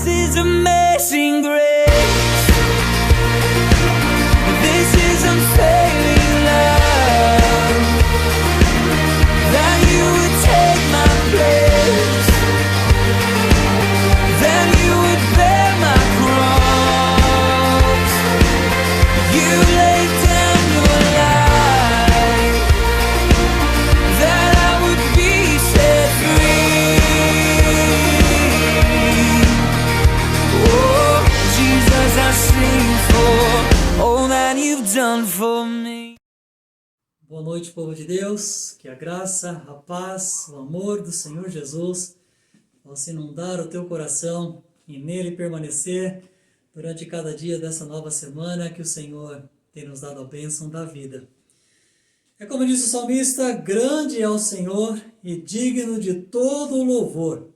This is amazing grace. This is unfailing love. That you would take my place. That you would bear my cross. You laid down your life. That I would be set free. Oh, Jesus, I sing for all that you've done for me. Boa noite, povo de Deus, que a graça, a paz, o amor do Senhor Jesus possa inundar o teu coração e nele permanecer durante cada dia dessa nova semana que o Senhor tem nos dado a bênção da vida. É como disse o salmista, grande é o Senhor e digno de todo o louvor.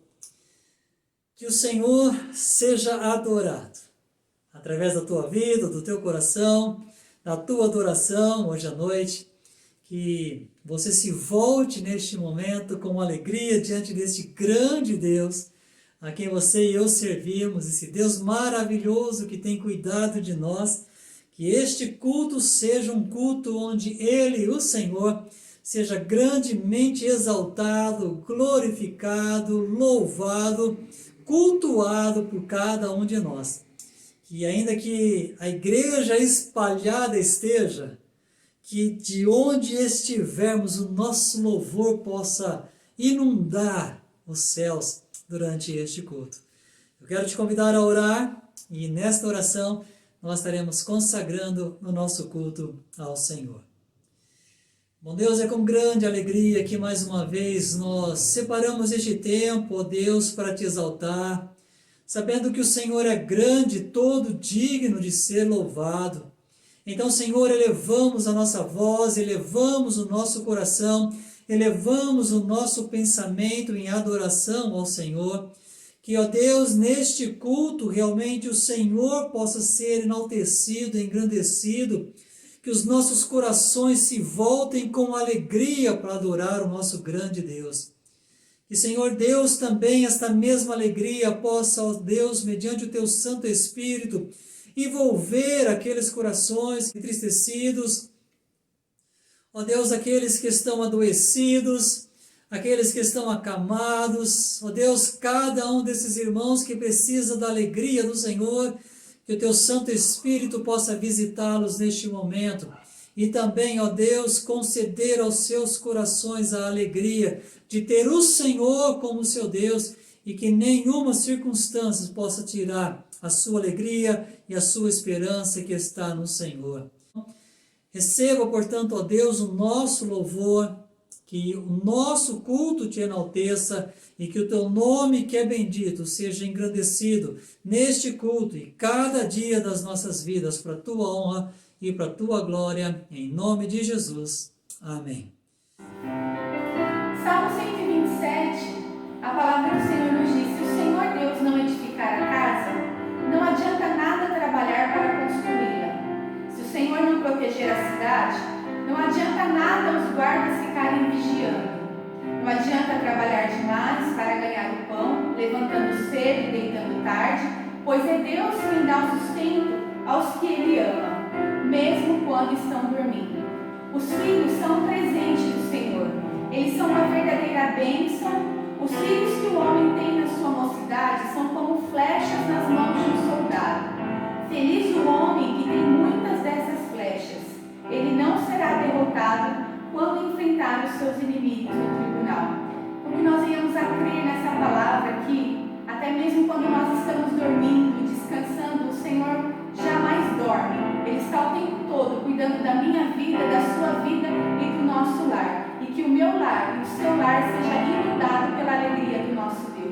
Que o Senhor seja adorado através da tua vida, do teu coração, da tua adoração hoje à noite. Que você se volte neste momento com alegria diante deste grande Deus, a quem você e eu servimos, esse Deus maravilhoso que tem cuidado de nós. Que este culto seja um culto onde Ele, o Senhor, seja grandemente exaltado, glorificado, louvado, cultuado por cada um de nós. Que ainda que a igreja espalhada esteja, que de onde estivermos o nosso louvor possa inundar os céus durante este culto. Eu quero te convidar a orar e nesta oração nós estaremos consagrando o nosso culto ao Senhor. Bom Deus, é com grande alegria que mais uma vez nós separamos este tempo, ó Deus, para te exaltar, sabendo que o Senhor é grande, todo digno de ser louvado. Então, Senhor, elevamos a nossa voz, elevamos o nosso coração, elevamos o nosso pensamento em adoração ao Senhor. Que, ó Deus, neste culto, realmente o Senhor possa ser enaltecido, engrandecido, que os nossos corações se voltem com alegria para adorar o nosso grande Deus. Que, Senhor Deus, também esta mesma alegria possa, ó Deus, mediante o Teu Santo Espírito, envolver aqueles corações entristecidos, ó Deus, aqueles que estão adoecidos, aqueles que estão acamados, ó Deus, cada um desses irmãos que precisa da alegria do Senhor, que o Teu Santo Espírito possa visitá-los neste momento, e também, ó Deus, conceder aos seus corações a alegria de ter o Senhor como seu Deus, e que nenhuma circunstância possa tirar a sua alegria e a sua esperança que está no Senhor. Receba, portanto, ó Deus, o nosso louvor, que o nosso culto te enalteça e que o teu nome, que é bendito, seja engrandecido neste culto e cada dia das nossas vidas para a tua honra e para a tua glória, em nome de Jesus. Amém. Salmo 127, a palavra do Senhor nos diz: se o Senhor Deus não edificar a casa, não adianta nada trabalhar para construí-la. Se o Senhor não proteger a cidade, não adianta nada os guardas ficarem vigiando. Não adianta trabalhar demais para ganhar o pão, levantando cedo e deitando tarde, pois é Deus quem dá o sustento aos que Ele ama, mesmo quando estão dormindo. Os filhos são um presente do Senhor. Eles são uma verdadeira bênção. Os filhos que o homem tem na sua mocidade são como flechas nas mãos de um soldado. Feliz o homem que tem muitas dessas flechas. Ele não será derrotado quando enfrentar os seus inimigos no tribunal. Porque nós venhamos a crer nessa palavra aqui, até mesmo quando nós estamos dormindo e descansando, o Senhor jamais dorme. Ele está o tempo todo cuidando da minha vida, da sua vida e do nosso lar. E que o meu lar e o seu lar seja inundado pela alegria do nosso Deus.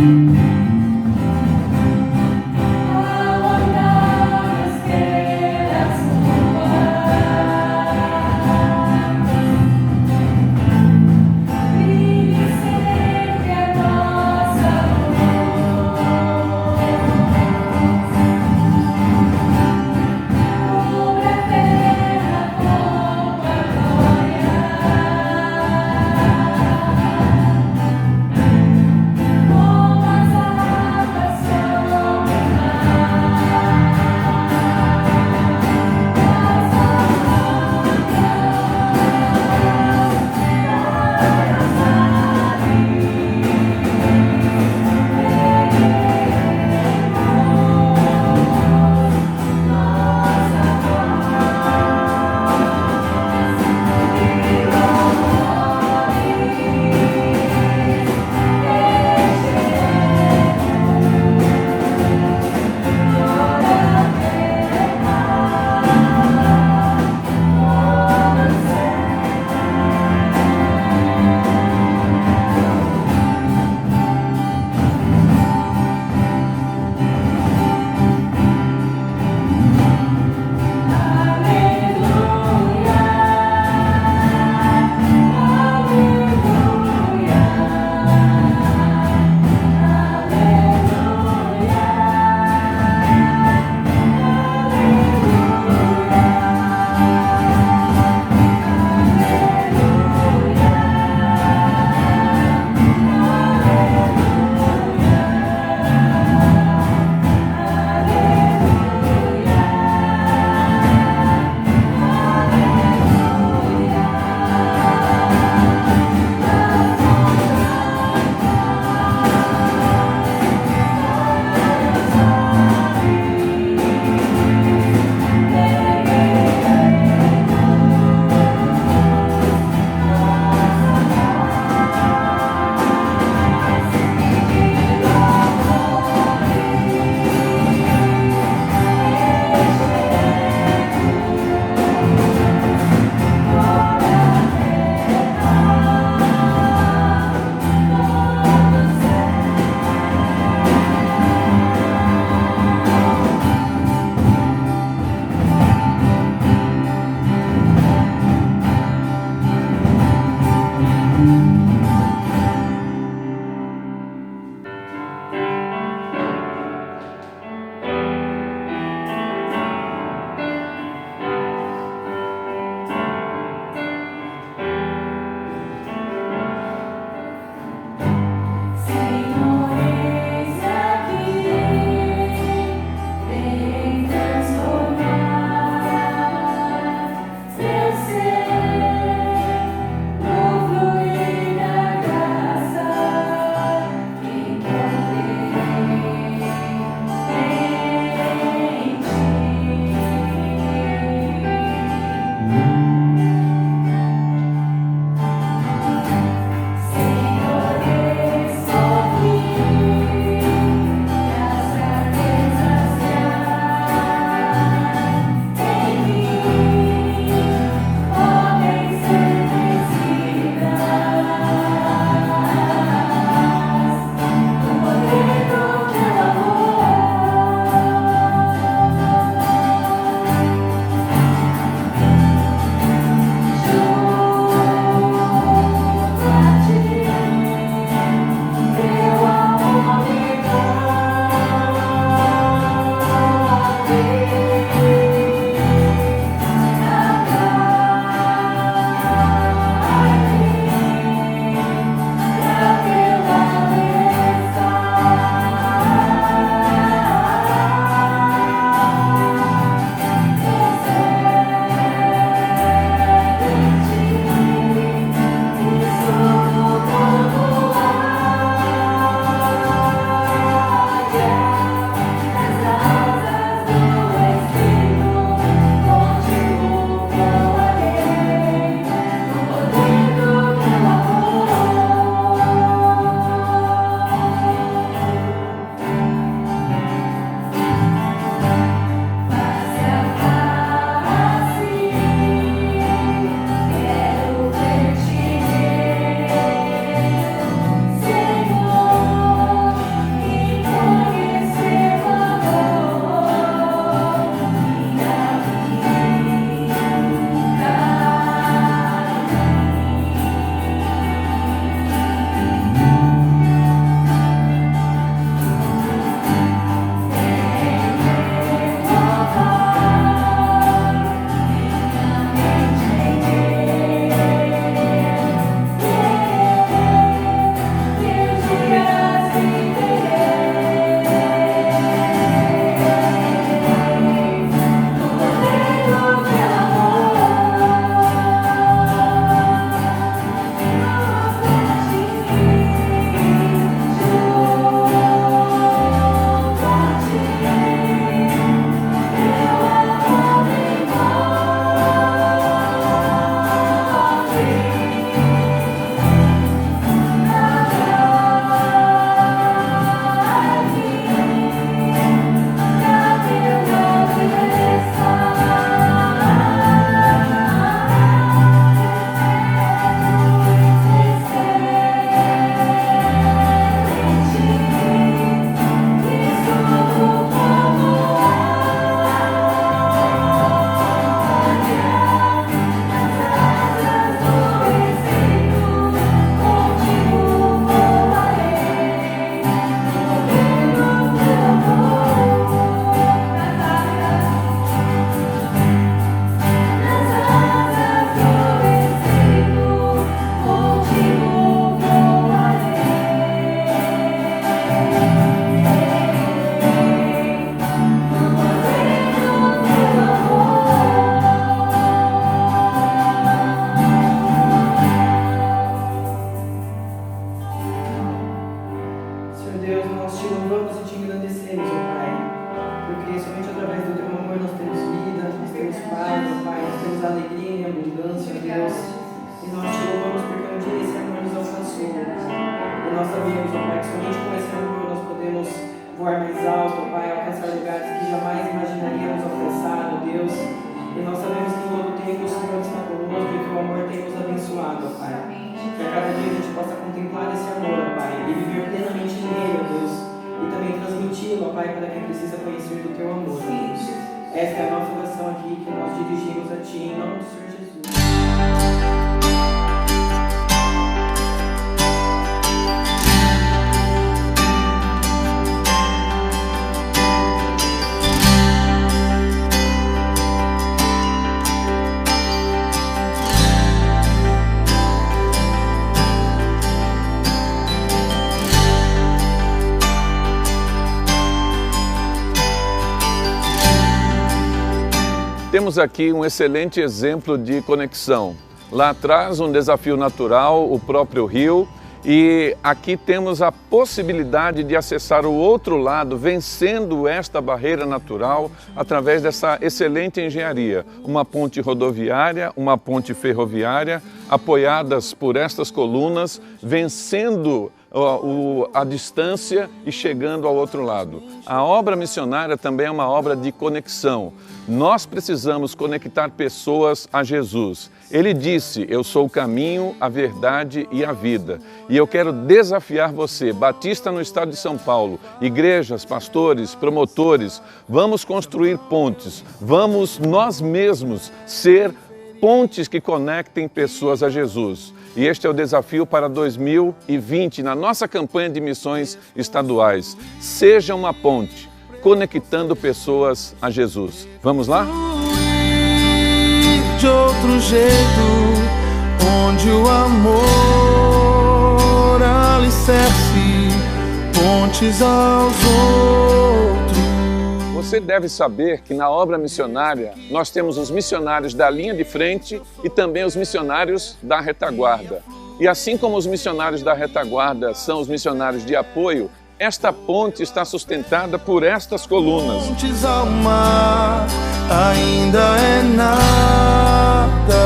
Como as Deus, nós te louvamos e te engrandecemos, ó Pai, porque somente através do teu amor nós temos vida, nós temos paz, ó Pai, nós temos alegria e abundância, Deus. E nós te louvamos porque um dia esse amor nos alcançou. E nós sabemos, ó Pai, que somente com esse amor nós podemos voar mais alto, ó Pai, alcançar lugares que jamais imaginaríamos alcançar, ó Deus. E nós sabemos que em todo tempo o Senhor está conosco e que o amor tem nos abençoado, ó Pai. Que a cada dia a gente possa contemplar esse amor, ó Pai, e viver plenamente nele, ó Deus. E também transmiti-lo, ó Pai, para quem precisa conhecer do teu amor, ó Deus. Esta é a nossa oração aqui que nós dirigimos a Ti, em nome do Senhor Jesus. Temos aqui um excelente exemplo de conexão. Lá atrás, um desafio natural, o próprio rio, e aqui temos a possibilidade de acessar o outro lado, vencendo esta barreira natural através dessa excelente engenharia. Uma ponte rodoviária, uma ponte ferroviária, apoiadas por estas colunas, vencendo a distância e chegando ao outro lado. A obra missionária também é uma obra de conexão. Nós precisamos conectar pessoas a Jesus. Ele disse, eu sou o caminho, a verdade e a vida. E eu quero desafiar você, batista no estado de São Paulo, igrejas, pastores, promotores, vamos construir pontes, vamos nós mesmos ser pontes que conectem pessoas a Jesus. E este é o desafio para 2020, na nossa campanha de missões estaduais. Seja uma ponte, conectando pessoas a Jesus. Vamos lá? De outro jeito, onde o amor alicerce pontes aos outros. Você deve saber que na obra missionária nós temos os missionários da linha de frente e também os missionários da retaguarda. E assim como os missionários da retaguarda são os missionários de apoio, esta ponte está sustentada por estas colunas. Pontes ao mar ainda é nada,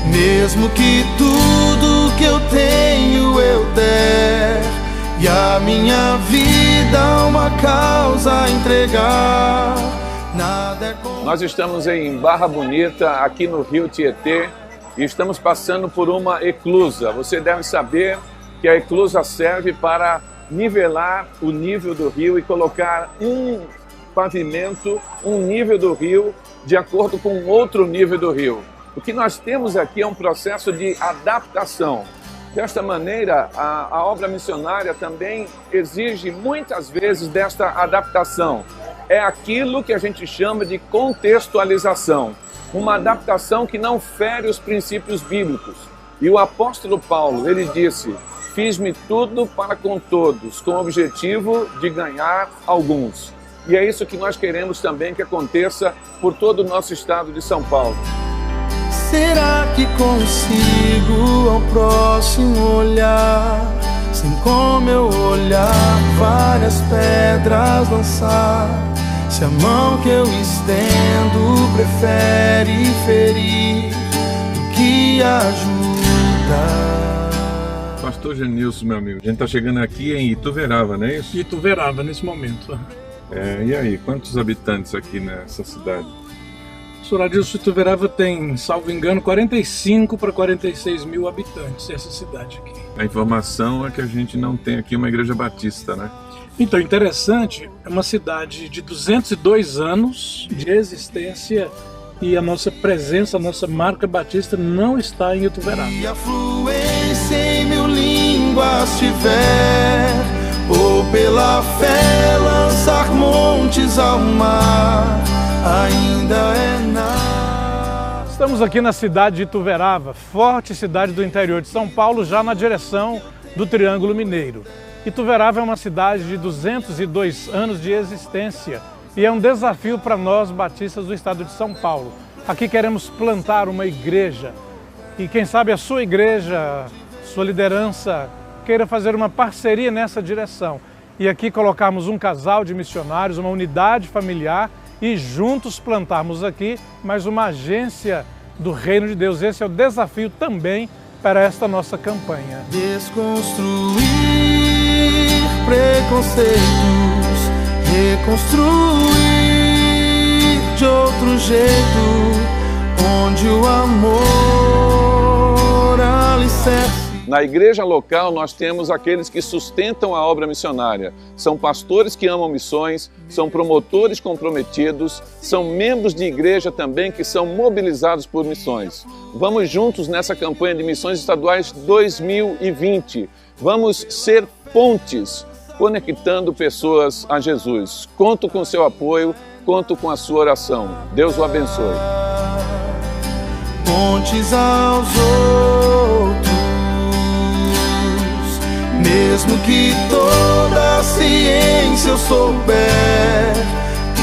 mesmo que tudo que eu tenho eu der e a minha vida uma causa entregar, nada é como... Nós estamos em Barra Bonita, aqui no Rio Tietê, e estamos passando por uma eclusa. Você deve saber que a eclusa serve para nivelar o nível do rio e colocar um pavimento, um nível do rio, de acordo com outro nível do rio. O que nós temos aqui é um processo de adaptação. Desta maneira, a obra missionária também exige muitas vezes desta adaptação. É aquilo que a gente chama de contextualização. Uma adaptação que não fere os princípios bíblicos. E o apóstolo Paulo, ele disse, fiz-me tudo para com todos, com o objetivo de ganhar alguns. E é isso que nós queremos também que aconteça por todo o nosso estado de São Paulo. Será que consigo ao próximo olhar, sem como eu olhar, várias pedras lançar? Se a mão que eu estendo prefere ferir do que ajudar. Pastor Genilson, meu amigo, a gente está chegando aqui em Ituverava, não é isso? Ituverava, nesse momento. E aí, quantos habitantes aqui nessa cidade? Adilson, Ituverava tem, salvo engano, 45 para 46 mil habitantes, essa cidade aqui. A informação é que a gente não tem aqui uma igreja batista, né? Então, interessante, é uma cidade de 202 anos de existência e a nossa presença, a nossa marca batista não está em Ituverava. E a fluência em mil línguas tiver, ou pela fé lançar montes ao mar, ainda é nada. Estamos aqui na cidade de Ituverava, forte cidade do interior de São Paulo, já na direção do Triângulo Mineiro. Ituverava é uma cidade de 202 anos de existência e é um desafio para nós batistas do estado de São Paulo. Aqui queremos plantar uma igreja e quem sabe a sua igreja, sua liderança queira fazer uma parceria nessa direção. E aqui colocarmos um casal de missionários, uma unidade familiar e juntos plantarmos aqui mais uma agência do Reino de Deus. Esse é o desafio também para esta nossa campanha. Desconstruir preconceitos, reconstruir de outro jeito, onde o amor alicerce. Na igreja local, nós temos aqueles que sustentam a obra missionária. São pastores que amam missões, são promotores comprometidos, são membros de igreja também que são mobilizados por missões. Vamos juntos nessa campanha de missões estaduais 2020. Vamos ser pontes, conectando pessoas a Jesus. Conto com seu apoio, conto com a sua oração. Deus o abençoe. Pontes aos outros. Mesmo que toda a ciência eu souber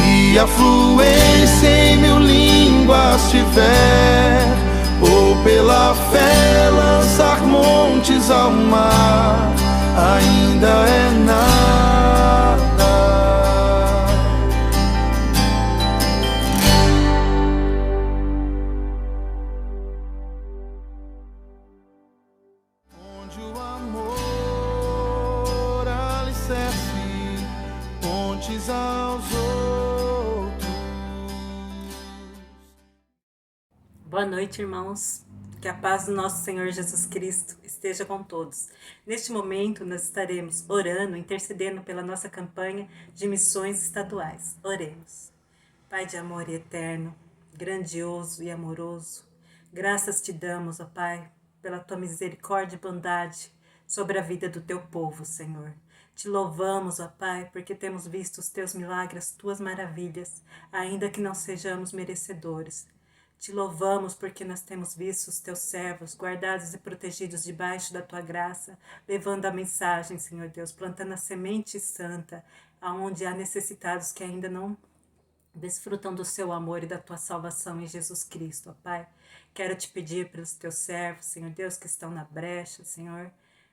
e a fluência em 1000 línguas tiver, ou pela fé lançar montes ao mar, ainda é nada. Onde o amor pontes aos outros. Boa noite, irmãos. Que a paz do nosso Senhor Jesus Cristo esteja com todos. Neste momento, nós estaremos orando, intercedendo pela nossa campanha de missões estaduais. Oremos. Pai de amor e eterno, grandioso e amoroso, graças te damos, ó Pai, pela tua misericórdia e bondade sobre a vida do teu povo, Senhor. Te louvamos, ó Pai, porque temos visto os teus milagres, as tuas maravilhas, ainda que não sejamos merecedores. Te louvamos porque nós temos visto os teus servos guardados e protegidos debaixo da tua graça, levando a mensagem, Senhor Deus, plantando a semente santa, aonde há necessitados que ainda não desfrutam do seu amor e da tua salvação em Jesus Cristo, ó Pai. Quero te pedir pelos teus servos, Senhor Deus, que estão na brecha, Senhor.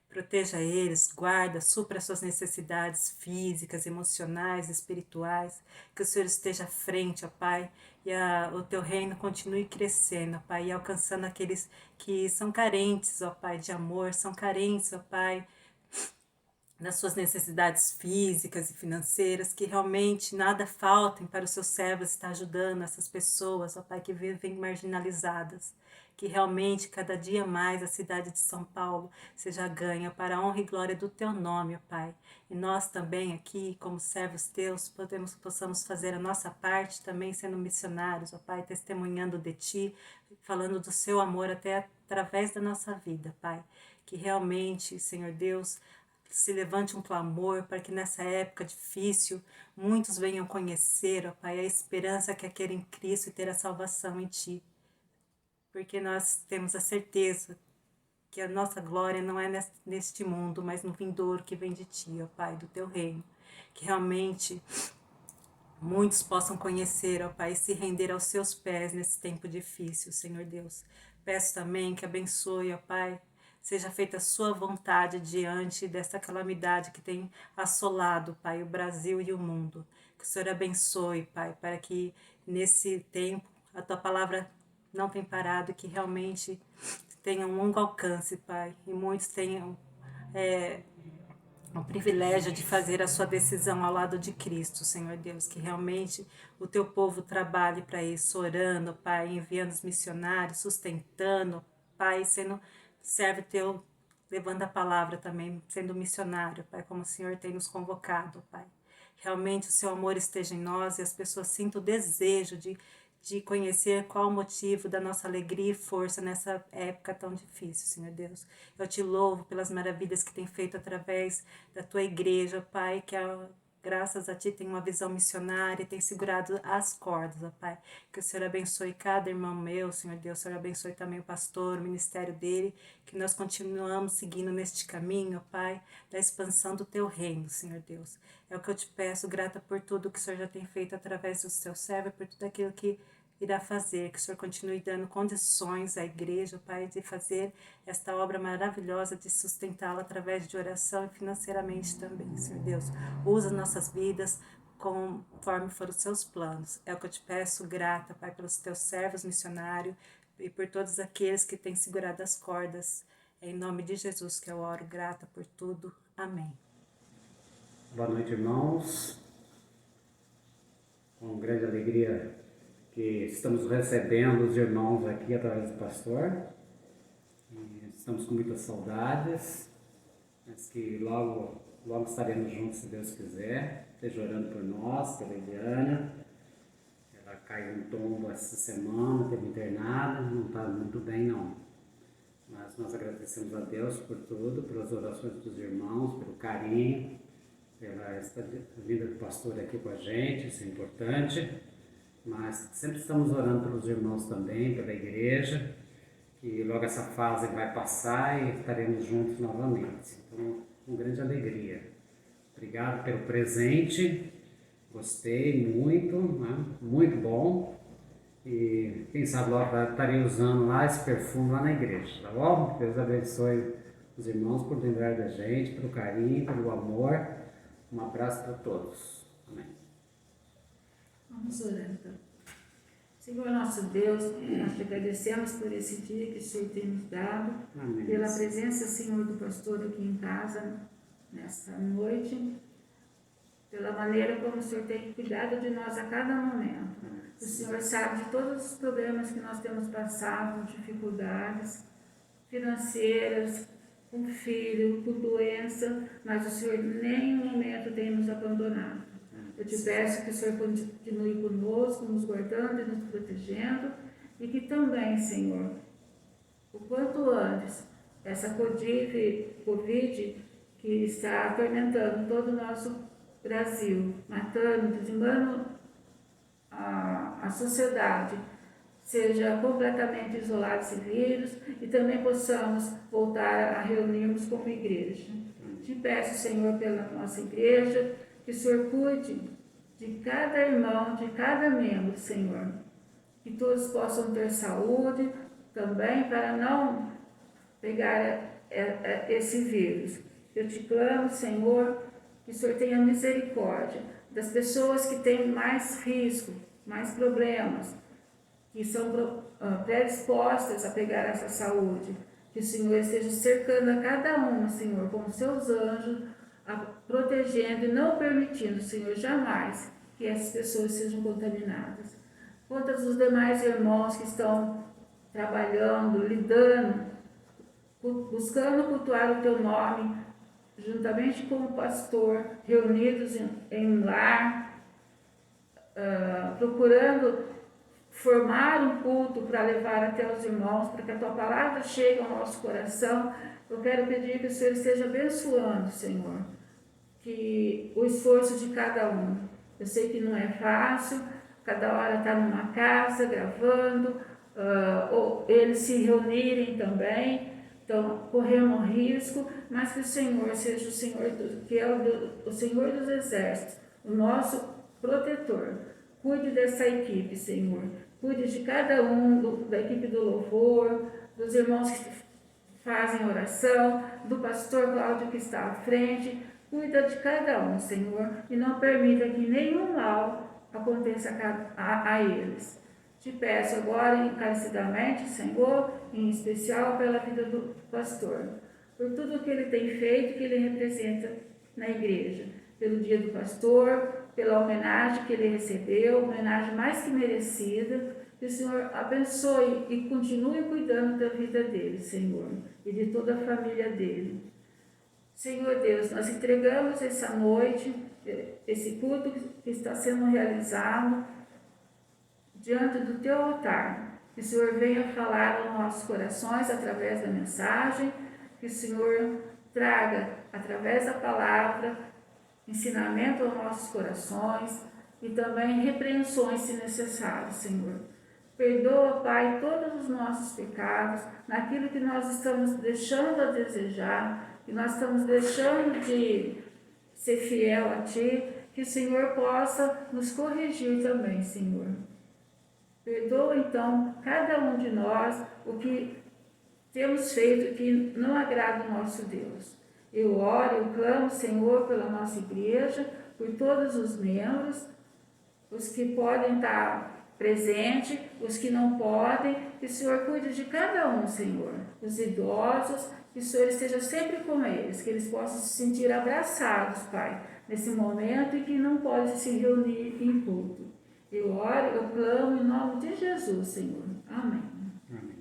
Proteja eles, guarda, supra suas necessidades físicas, emocionais, espirituais. Que o Senhor esteja à frente, ó Pai, e o teu reino continue crescendo, ó Pai, e alcançando aqueles que são carentes, ó Pai, de amor, são carentes, ó Pai, das suas necessidades físicas e financeiras, que realmente nada faltem para os seus servos estar ajudando essas pessoas, ó Pai, que vivem marginalizadas. Que realmente, cada dia mais, a cidade de São Paulo seja ganha para a honra e glória do teu nome, ó Pai. E nós também aqui, como servos teus, possamos fazer a nossa parte também, sendo missionários, ó Pai, testemunhando de ti, falando do seu amor até através da nossa vida, Pai. Que realmente, Senhor Deus, se levante um clamor para que nessa época difícil muitos venham conhecer, ó Pai, a esperança que é querer em Cristo e ter a salvação em ti. Porque nós temos a certeza que a nossa glória não é neste mundo, mas no vindouro que vem de ti, ó Pai, do teu reino. Que realmente muitos possam conhecer, ó Pai, e se render aos seus pés nesse tempo difícil, Senhor Deus. Peço também que abençoe, ó Pai, seja feita a sua vontade diante dessa calamidade que tem assolado, Pai, o Brasil e o mundo. Que o Senhor abençoe, Pai, para que nesse tempo a tua palavra não tenha parado, que realmente tenha um longo alcance, Pai, e muitos tenham o privilégio de fazer a sua decisão ao lado de Cristo, Senhor Deus, que realmente o teu povo trabalhe para isso, orando, Pai, enviando os missionários, sustentando, Pai, sendo servo teu, levando a palavra também, sendo missionário, Pai, como o Senhor tem nos convocado, Pai. Realmente o seu amor esteja em nós e as pessoas sintam o desejo de conhecer qual o motivo da nossa alegria e força nessa época tão difícil, Senhor Deus. Eu te louvo pelas maravilhas que tem feito através da tua igreja, Pai, que graças a ti tem uma visão missionária e tem segurado as cordas, ó Pai. Que o Senhor abençoe cada irmão meu, Senhor Deus. O Senhor abençoe também o pastor, o ministério dele, que nós continuamos seguindo neste caminho, ó Pai, da expansão do teu reino, Senhor Deus. É o que eu te peço, grata por tudo que o Senhor já tem feito através do seu servo e por tudo aquilo que irá fazer, que o Senhor continue dando condições à igreja, Pai, de fazer esta obra maravilhosa, de sustentá-la através de oração e financeiramente também, Senhor Deus. Usa nossas vidas conforme foram os seus planos. É o que eu te peço, grata, Pai, pelos teus servos missionários e por todos aqueles que têm segurado as cordas. É em nome de Jesus que eu oro, grata por tudo. Amém. Boa noite, irmãos. Com grande alegria que estamos recebendo os irmãos aqui através do pastor. E estamos com muitas saudades, mas que logo estaremos juntos, se Deus quiser. Esteja orando por nós, pela Eliana. Ela caiu um tombo essa semana, teve internada, não está muito bem não. Mas nós agradecemos a Deus por tudo, pelas orações dos irmãos, pelo carinho, pela vinda do pastor aqui com a gente, isso é importante. Mas sempre estamos orando pelos irmãos também, pela igreja, que logo essa fase vai passar e estaremos juntos novamente. Então, com grande alegria. Obrigado pelo presente, gostei muito, né? Muito bom. E quem sabe logo estarei usando lá esse perfume lá na igreja, tá bom? Deus abençoe os irmãos por lembrar da gente, pelo carinho, pelo amor. Um abraço para todos. Amém. Vamos orar então. Senhor nosso Deus, nós te agradecemos por esse dia que o Senhor tem nos dado, Amém. Pela presença, Senhor, do pastor aqui em casa, nesta noite, pela maneira como o Senhor tem cuidado de nós a cada momento. O Senhor sabe de todos os problemas que nós temos passado, dificuldades financeiras, com filho, com doença, mas o Senhor em nenhum momento tem nos abandonado. Eu te peço que o Senhor continue conosco, nos guardando e nos protegendo, e que também, Senhor, o quanto antes, essa Covid que está atormentando todo o nosso Brasil, matando, dizimando a sociedade, seja completamente isolado esse vírus e também possamos voltar a reunirmos como igreja. Te peço, Senhor, pela nossa igreja, que o Senhor cuide de cada irmão, de cada membro, Senhor. Que todos possam ter saúde também para não pegar esse vírus. Eu te clamo, Senhor, que o Senhor tenha misericórdia das pessoas que têm mais risco, mais problemas, que são predispostas a pegar essa saúde. Que o Senhor esteja cercando a cada uma, Senhor, com os seus anjos, protegendo e não permitindo, Senhor, jamais que essas pessoas sejam contaminadas. Quanto aos demais irmãos que estão trabalhando, lidando, buscando cultuar o Teu nome, juntamente com o pastor, reunidos em um lar, procurando formar um culto para levar até os irmãos, para que a Tua palavra chegue ao nosso coração. Eu quero pedir que o Senhor esteja abençoando, Senhor, que o esforço de cada um. Eu sei que não é fácil, cada hora está numa casa gravando, ou eles se reunirem também, então corremos risco, mas que o Senhor seja o Senhor, que é o Senhor dos Exércitos, o nosso protetor. Cuide dessa equipe, Senhor. Cuide de cada um, da equipe do louvor, dos irmãos que fazem oração, do pastor Cláudio que está à frente. Cuida de cada um, Senhor, e não permita que nenhum mal aconteça a eles. Te peço agora encarecidamente, Senhor, em especial pela vida do pastor, por tudo que ele tem feito, que ele representa na igreja, pelo dia do pastor, pela homenagem que ele recebeu, homenagem mais que merecida. Que o Senhor abençoe e continue cuidando da vida dele, Senhor, e de toda a família dele. Senhor Deus, nós entregamos essa noite, esse culto que está sendo realizado diante do Teu altar. Que o Senhor venha falar aos nossos corações através da mensagem, que o Senhor traga, através da palavra, ensinamento aos nossos corações e também repreensões, se necessário, Senhor. Perdoa, Pai, todos os nossos pecados, naquilo que nós estamos deixando a desejar, que nós estamos deixando de ser fiel a Ti, que o Senhor possa nos corrigir também, Senhor. Perdoa, então, cada um de nós o que temos feito que não agrada o nosso Deus. Eu oro, eu clamo, Senhor, pela nossa igreja, por todos os membros, os que podem estar presentes, os que não podem, que o Senhor cuide de cada um, Senhor. Os idosos, que o Senhor esteja sempre com eles, que eles possam se sentir abraçados, Pai, nesse momento em que não podem se reunir em culto. Eu oro, eu clamo em nome de Jesus, Senhor. Amém. Amém.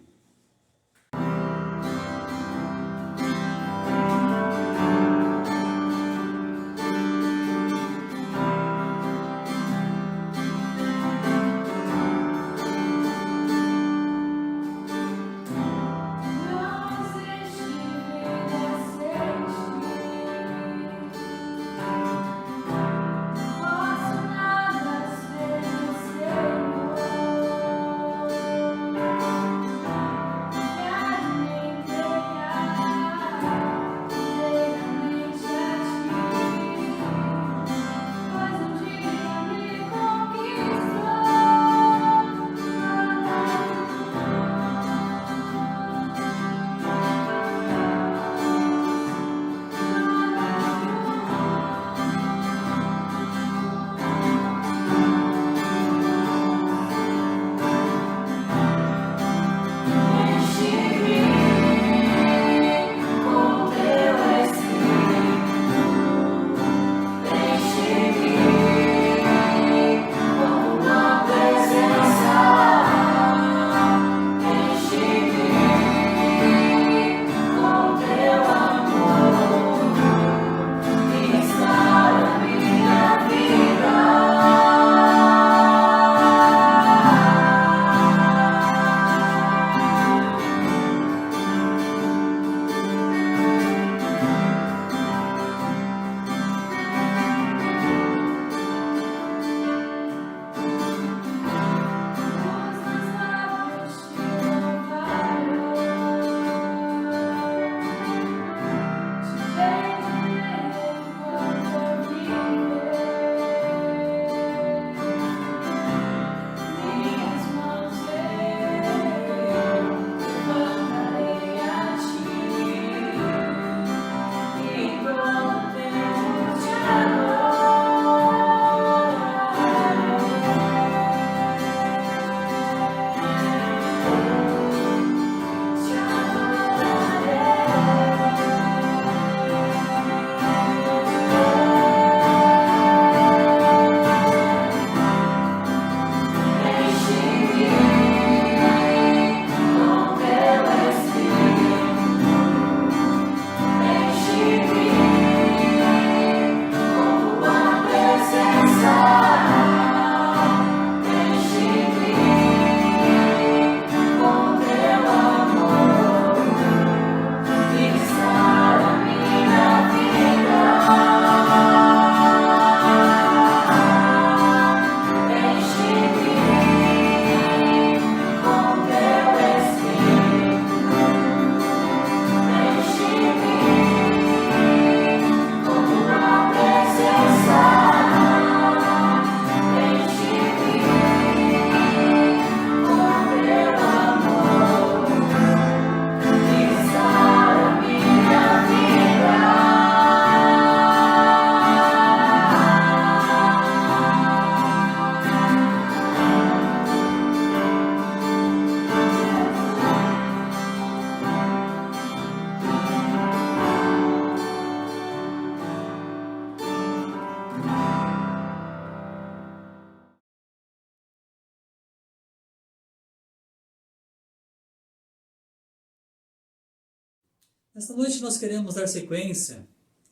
Nesta noite nós queremos dar sequência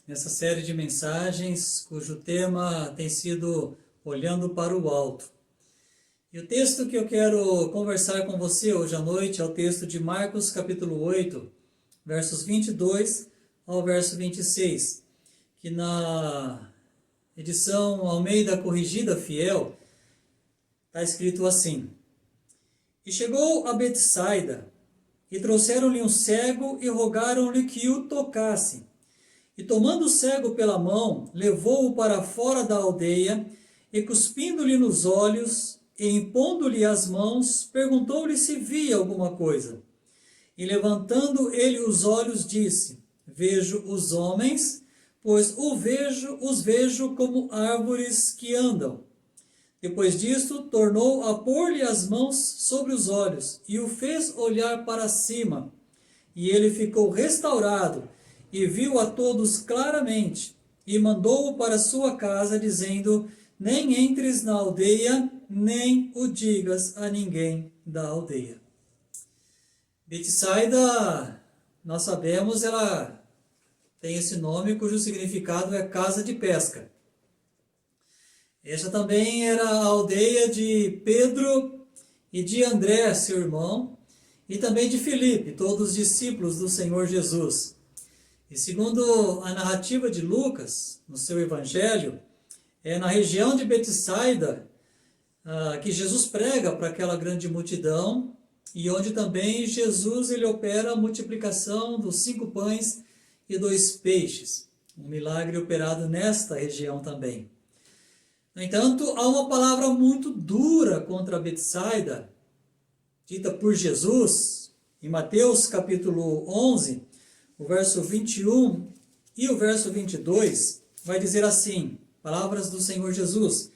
nessa série de mensagens cujo tema tem sido Olhando para o Alto. E o texto que eu quero conversar com você hoje à noite é o texto de Marcos capítulo 8, versos 22 ao verso 26, que na edição Almeida Corrigida Fiel está escrito assim: E chegou a Betsaida, e trouxeram-lhe um cego e rogaram-lhe que o tocasse. E tomando o cego pela mão, levou-o para fora da aldeia e, cuspindo-lhe nos olhos, e impondo-lhe as mãos, perguntou-lhe se via alguma coisa. E levantando ele os olhos, disse: vejo os homens, pois os vejo como árvores que andam. Depois disto, tornou a pôr-lhe as mãos sobre os olhos, e o fez olhar para cima. E ele ficou restaurado, e viu a todos claramente, e mandou-o para sua casa, dizendo: nem entres na aldeia, nem o digas a ninguém da aldeia. Betsaida, nós sabemos, ela tem esse nome cujo significado é casa de pesca. Esta também era a aldeia de Pedro e de André, seu irmão, e também de Filipe, todos discípulos do Senhor Jesus. E segundo a narrativa de Lucas, no seu evangelho, é na região de Betsaida que Jesus prega para aquela grande multidão, e onde também Jesus ele opera a multiplicação dos 5 pães e 2 peixes. Um milagre operado nesta região também. No entanto, há uma palavra muito dura contra Betsaida, dita por Jesus, em Mateus capítulo 11, o verso 21 e o verso 22, vai dizer assim, palavras do Senhor Jesus: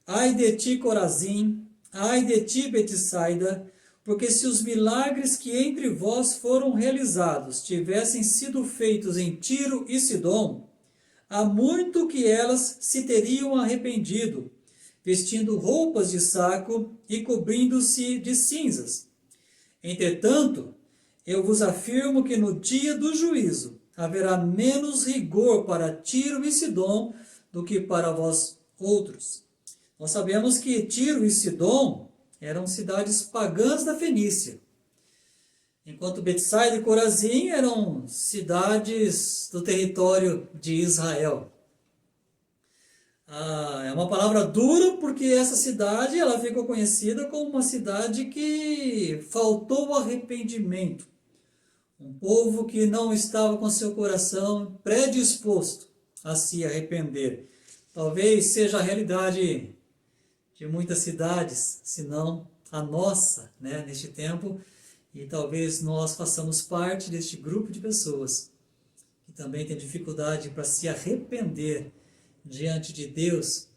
ai de ti, Corazim, ai de ti, Betsaida, porque se os milagres que entre vós foram realizados tivessem sido feitos em Tiro e Sidom, há muito que elas se teriam arrependido, vestindo roupas de saco e cobrindo-se de cinzas. Entretanto, eu vos afirmo que no dia do juízo haverá menos rigor para Tiro e Sidom do que para vós outros. Nós sabemos que Tiro e Sidom eram cidades pagãs da Fenícia, enquanto Betsaida e Corazim eram cidades do território de Israel. É uma palavra dura porque essa cidade ela ficou conhecida como uma cidade que faltou arrependimento. Um povo que não estava com seu coração predisposto a se arrepender. Talvez seja a realidade de muitas cidades, se não a nossa, neste tempo. E talvez nós façamos parte deste grupo de pessoas que também tem dificuldade para se arrepender diante de Deus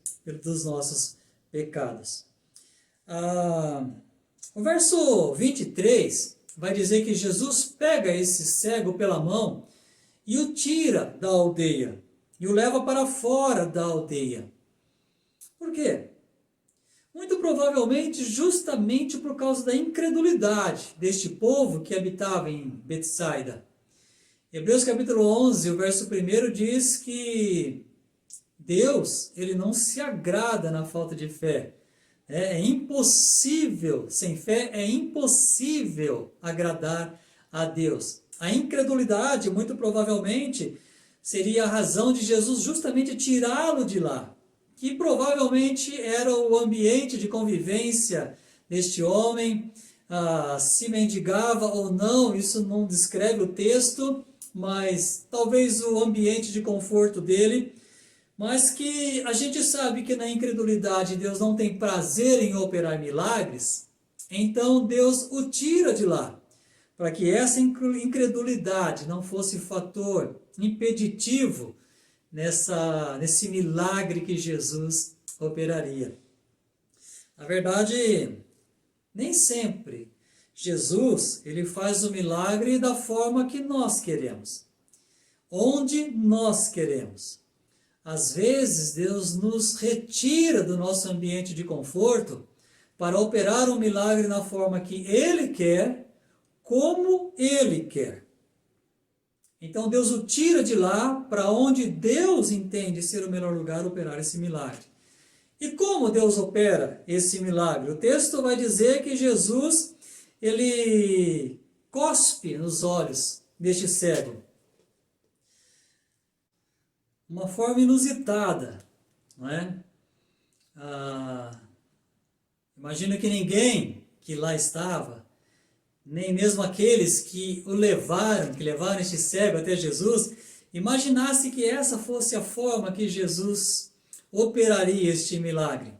dos nossos pecados. O verso 23 vai dizer que Jesus pega esse cego pela mão e o tira da aldeia e o leva para fora da aldeia. Por quê? Muito provavelmente justamente por causa da incredulidade deste povo que habitava em Betsaida. Hebreus capítulo 11, o verso 1 diz que Deus, ele não se agrada na falta de fé. É impossível, sem fé é impossível agradar a Deus. A incredulidade, muito provavelmente, seria a razão de Jesus justamente tirá-lo de lá, que provavelmente era o ambiente de convivência deste homem, se mendigava ou não, isso não descreve o texto, mas talvez o ambiente de conforto dele, mas que a gente sabe que na incredulidade Deus não tem prazer em operar milagres, então Deus o tira de lá, para que essa incredulidade não fosse fator impeditivo nesse milagre que Jesus operaria. Na verdade, nem sempre Jesus ele faz o milagre da forma que nós queremos, onde nós queremos. Às vezes, Deus nos retira do nosso ambiente de conforto para operar um milagre na forma que Ele quer, como Ele quer. Então, Deus o tira de lá para onde Deus entende ser o melhor lugar operar esse milagre. E como Deus opera esse milagre? O texto vai dizer que Jesus, ele cospe nos olhos deste cego. Uma forma inusitada, não é? Imagino que ninguém que lá estava, nem mesmo aqueles que levaram este cego até Jesus, imaginasse que essa fosse a forma que Jesus operaria este milagre.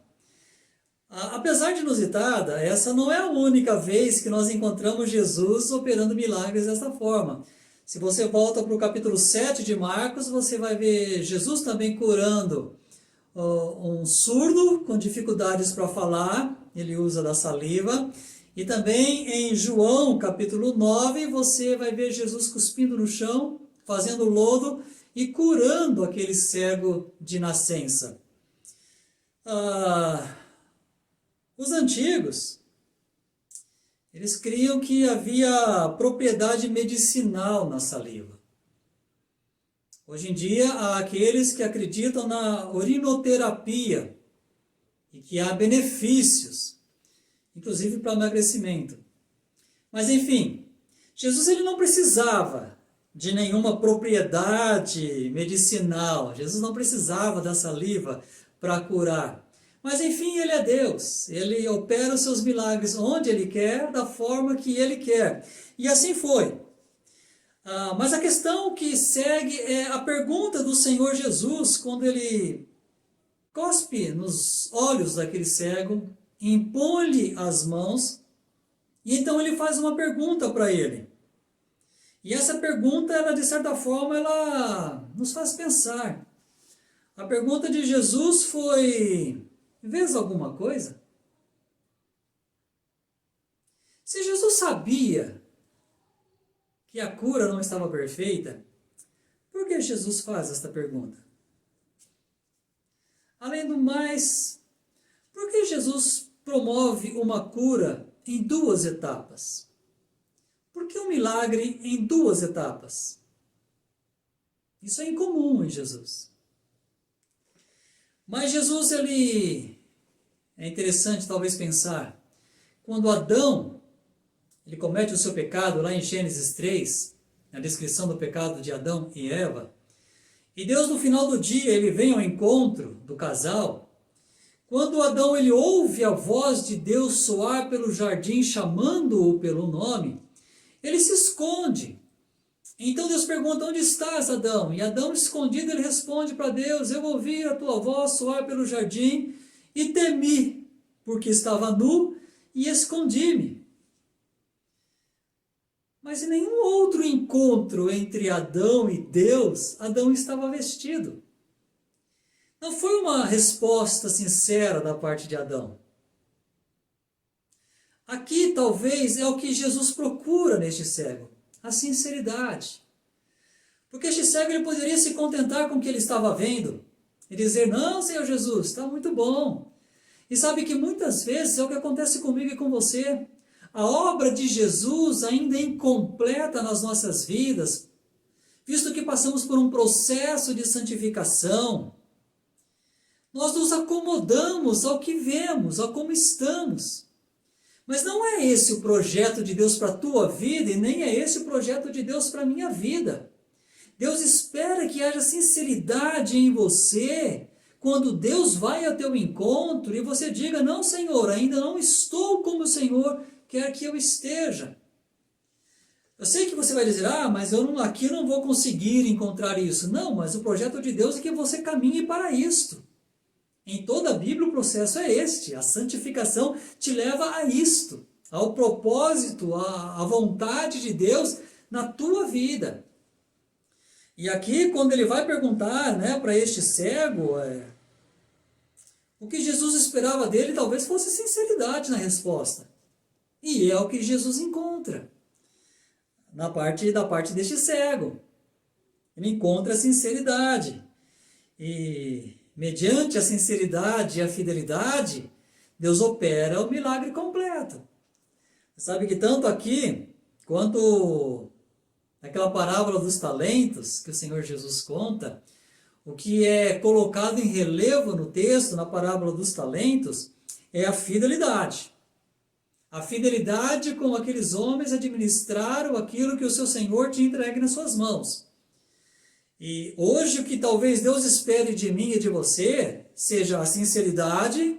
Apesar de inusitada, essa não é a única vez que nós encontramos Jesus operando milagres dessa forma. Se você volta para o capítulo 7 de Marcos, você vai ver Jesus também curando um surdo com dificuldades para falar, ele usa da saliva. E também em João, capítulo 9, você vai ver Jesus cuspindo no chão, fazendo lodo e curando aquele cego de nascença. Os antigos, eles criam que havia propriedade medicinal na saliva. Hoje em dia, há aqueles que acreditam na urinoterapia e que há benefícios, inclusive para emagrecimento. Mas, enfim, Jesus ele não precisava de nenhuma propriedade medicinal. Jesus não precisava da saliva para curar. Mas, enfim, ele é Deus. Ele opera os seus milagres onde ele quer, da forma que ele quer. E assim foi. Mas a questão que segue é a pergunta do Senhor Jesus, quando ele cospe nos olhos daquele cego, impõe-lhe as mãos, e então ele faz uma pergunta para ele. E essa pergunta, ela, de certa forma, ela nos faz pensar. A pergunta de Jesus foi: vês alguma coisa? Se Jesus sabia que a cura não estava perfeita, por que Jesus faz esta pergunta? Além do mais, por que Jesus promove uma cura em duas etapas? Por que um milagre em duas etapas? Isso é incomum em Jesus. Mas Jesus, ele é interessante talvez pensar, quando Adão ele comete o seu pecado lá em Gênesis 3, na descrição do pecado de Adão e Eva, e Deus no final do dia ele vem ao encontro do casal. Quando Adão ele ouve a voz de Deus soar pelo jardim chamando-o pelo nome, ele se esconde. Então Deus pergunta: onde estás, Adão? E Adão, escondido, ele responde para Deus: eu ouvi a tua voz soar pelo jardim e temi, porque estava nu e escondi-me. Mas em nenhum outro encontro entre Adão e Deus, Adão estava vestido. Não foi uma resposta sincera da parte de Adão. Aqui talvez é o que Jesus procura neste cego, a sinceridade. Porque este cego ele poderia se contentar com o que ele estava vendo e dizer: não, Senhor Jesus, está muito bom. E sabe que muitas vezes é o que acontece comigo e com você. A obra de Jesus ainda é incompleta nas nossas vidas, visto que passamos por um processo de santificação. Nós nos acomodamos ao que vemos, ao como estamos. Mas não é esse o projeto de Deus para a tua vida e nem é esse o projeto de Deus para a minha vida. Deus espera que haja sinceridade em você quando Deus vai ao teu encontro e você diga: não, Senhor, ainda não estou como o Senhor quer que eu esteja. Eu sei que você vai dizer: mas aqui eu não vou conseguir encontrar isso. Não, mas o projeto de Deus é que você caminhe para isto. Em toda a Bíblia o processo é este. A santificação te leva a isto, ao propósito, à vontade de Deus na tua vida. E aqui, quando ele vai perguntar para este cego, o que Jesus esperava dele talvez fosse sinceridade na resposta. E é o que Jesus encontra da parte deste cego. Ele encontra a sinceridade. E mediante a sinceridade e a fidelidade, Deus opera o milagre completo. Sabe que tanto aqui, quanto naquela parábola dos talentos que o Senhor Jesus conta, o que é colocado em relevo no texto, na parábola dos talentos, é a fidelidade. A fidelidade como aqueles homens administraram aquilo que o seu Senhor tinha entregue nas suas mãos. E hoje o que talvez Deus espere de mim e de você seja a sinceridade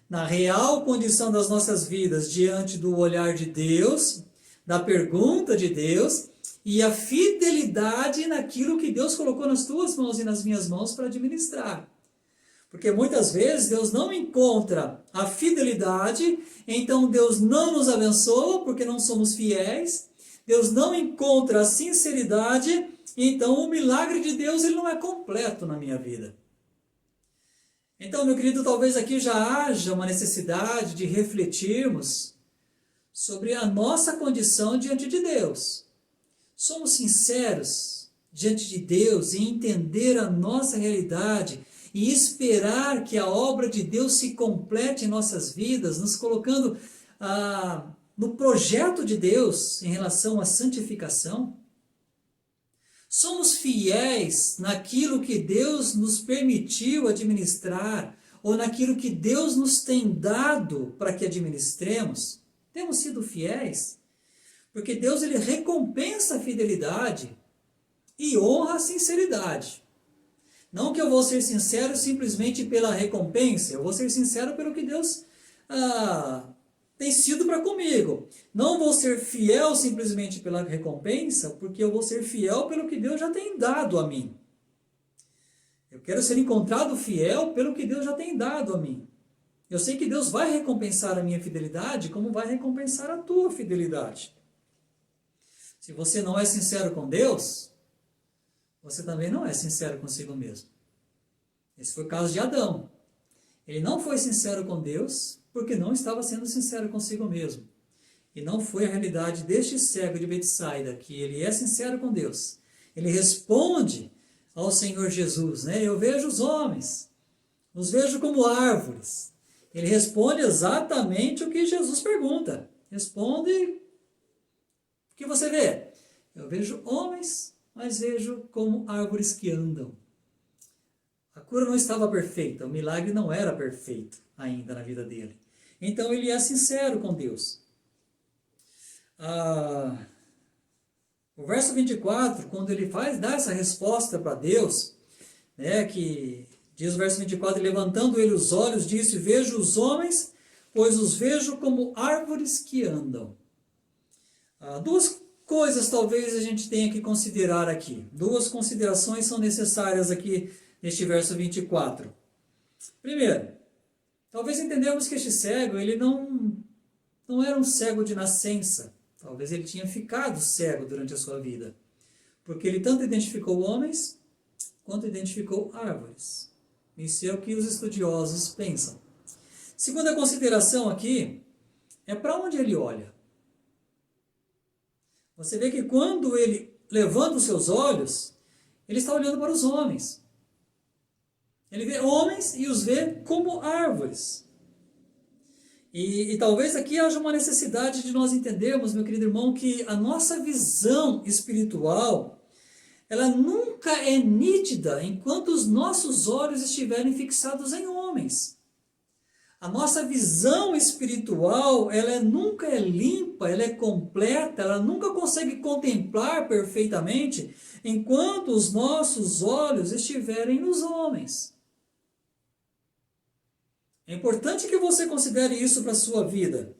na real condição das nossas vidas diante do olhar de Deus, da pergunta de Deus, e a fidelidade naquilo que Deus colocou nas tuas mãos e nas minhas mãos para administrar. Porque muitas vezes Deus não encontra a fidelidade, então Deus não nos abençoa porque não somos fiéis. Deus não encontra a sinceridade, então o milagre de Deus ele não é completo na minha vida. Então, meu querido, talvez aqui já haja uma necessidade de refletirmos sobre a nossa condição diante de Deus. Somos sinceros diante de Deus em entender a nossa realidade e esperar que a obra de Deus se complete em nossas vidas, nos colocando no projeto de Deus em relação à santificação? Somos fiéis naquilo que Deus nos permitiu administrar ou naquilo que Deus nos tem dado para que administremos? Temos sido fiéis? Porque Deus ele recompensa a fidelidade e honra a sinceridade. Não que eu vou ser sincero simplesmente pela recompensa, eu vou ser sincero pelo que Deus tem sido para comigo. Não vou ser fiel simplesmente pela recompensa, porque eu vou ser fiel pelo que Deus já tem dado a mim. Eu quero ser encontrado fiel pelo que Deus já tem dado a mim. Eu sei que Deus vai recompensar a minha fidelidade, como vai recompensar a tua fidelidade. Se você não é sincero com Deus, você também não é sincero consigo mesmo. Esse foi o caso de Adão. Ele não foi sincero com Deus, porque não estava sendo sincero consigo mesmo. E não foi a realidade deste cego de Betsaida, que ele é sincero com Deus. Ele responde ao Senhor Jesus, né? Eu vejo os homens, os vejo como árvores. Ele responde exatamente o que Jesus pergunta. Responde o que você vê. Eu vejo homens, mas vejo como árvores que andam. A cura não estava perfeita, o milagre não era perfeito ainda na vida dele. Então ele é sincero com Deus. O verso 24, quando ele dá essa resposta para Deus, né, que diz o verso 24, levantando ele os olhos, disse, vejo os homens, pois os vejo como árvores que andam. Duas coisas talvez a gente tenha que considerar aqui. Duas considerações são necessárias aqui neste verso 24. Primeiro, talvez entendamos que este cego, ele não era um cego de nascença. Talvez ele tinha ficado cego durante a sua vida. Porque ele tanto identificou homens, quanto identificou árvores. Isso é o que os estudiosos pensam. Segunda consideração aqui, é para onde ele olha. Você vê que quando ele levanta os seus olhos, ele está olhando para os homens. Ele vê homens e os vê como árvores. E talvez aqui haja uma necessidade de nós entendermos, meu querido irmão, que a nossa visão espiritual, ela nunca é nítida enquanto os nossos olhos estiverem fixados em homens. A nossa visão espiritual, ela nunca é limpa, ela é completa, ela nunca consegue contemplar perfeitamente enquanto os nossos olhos estiverem nos homens. É importante que você considere isso para a sua vida.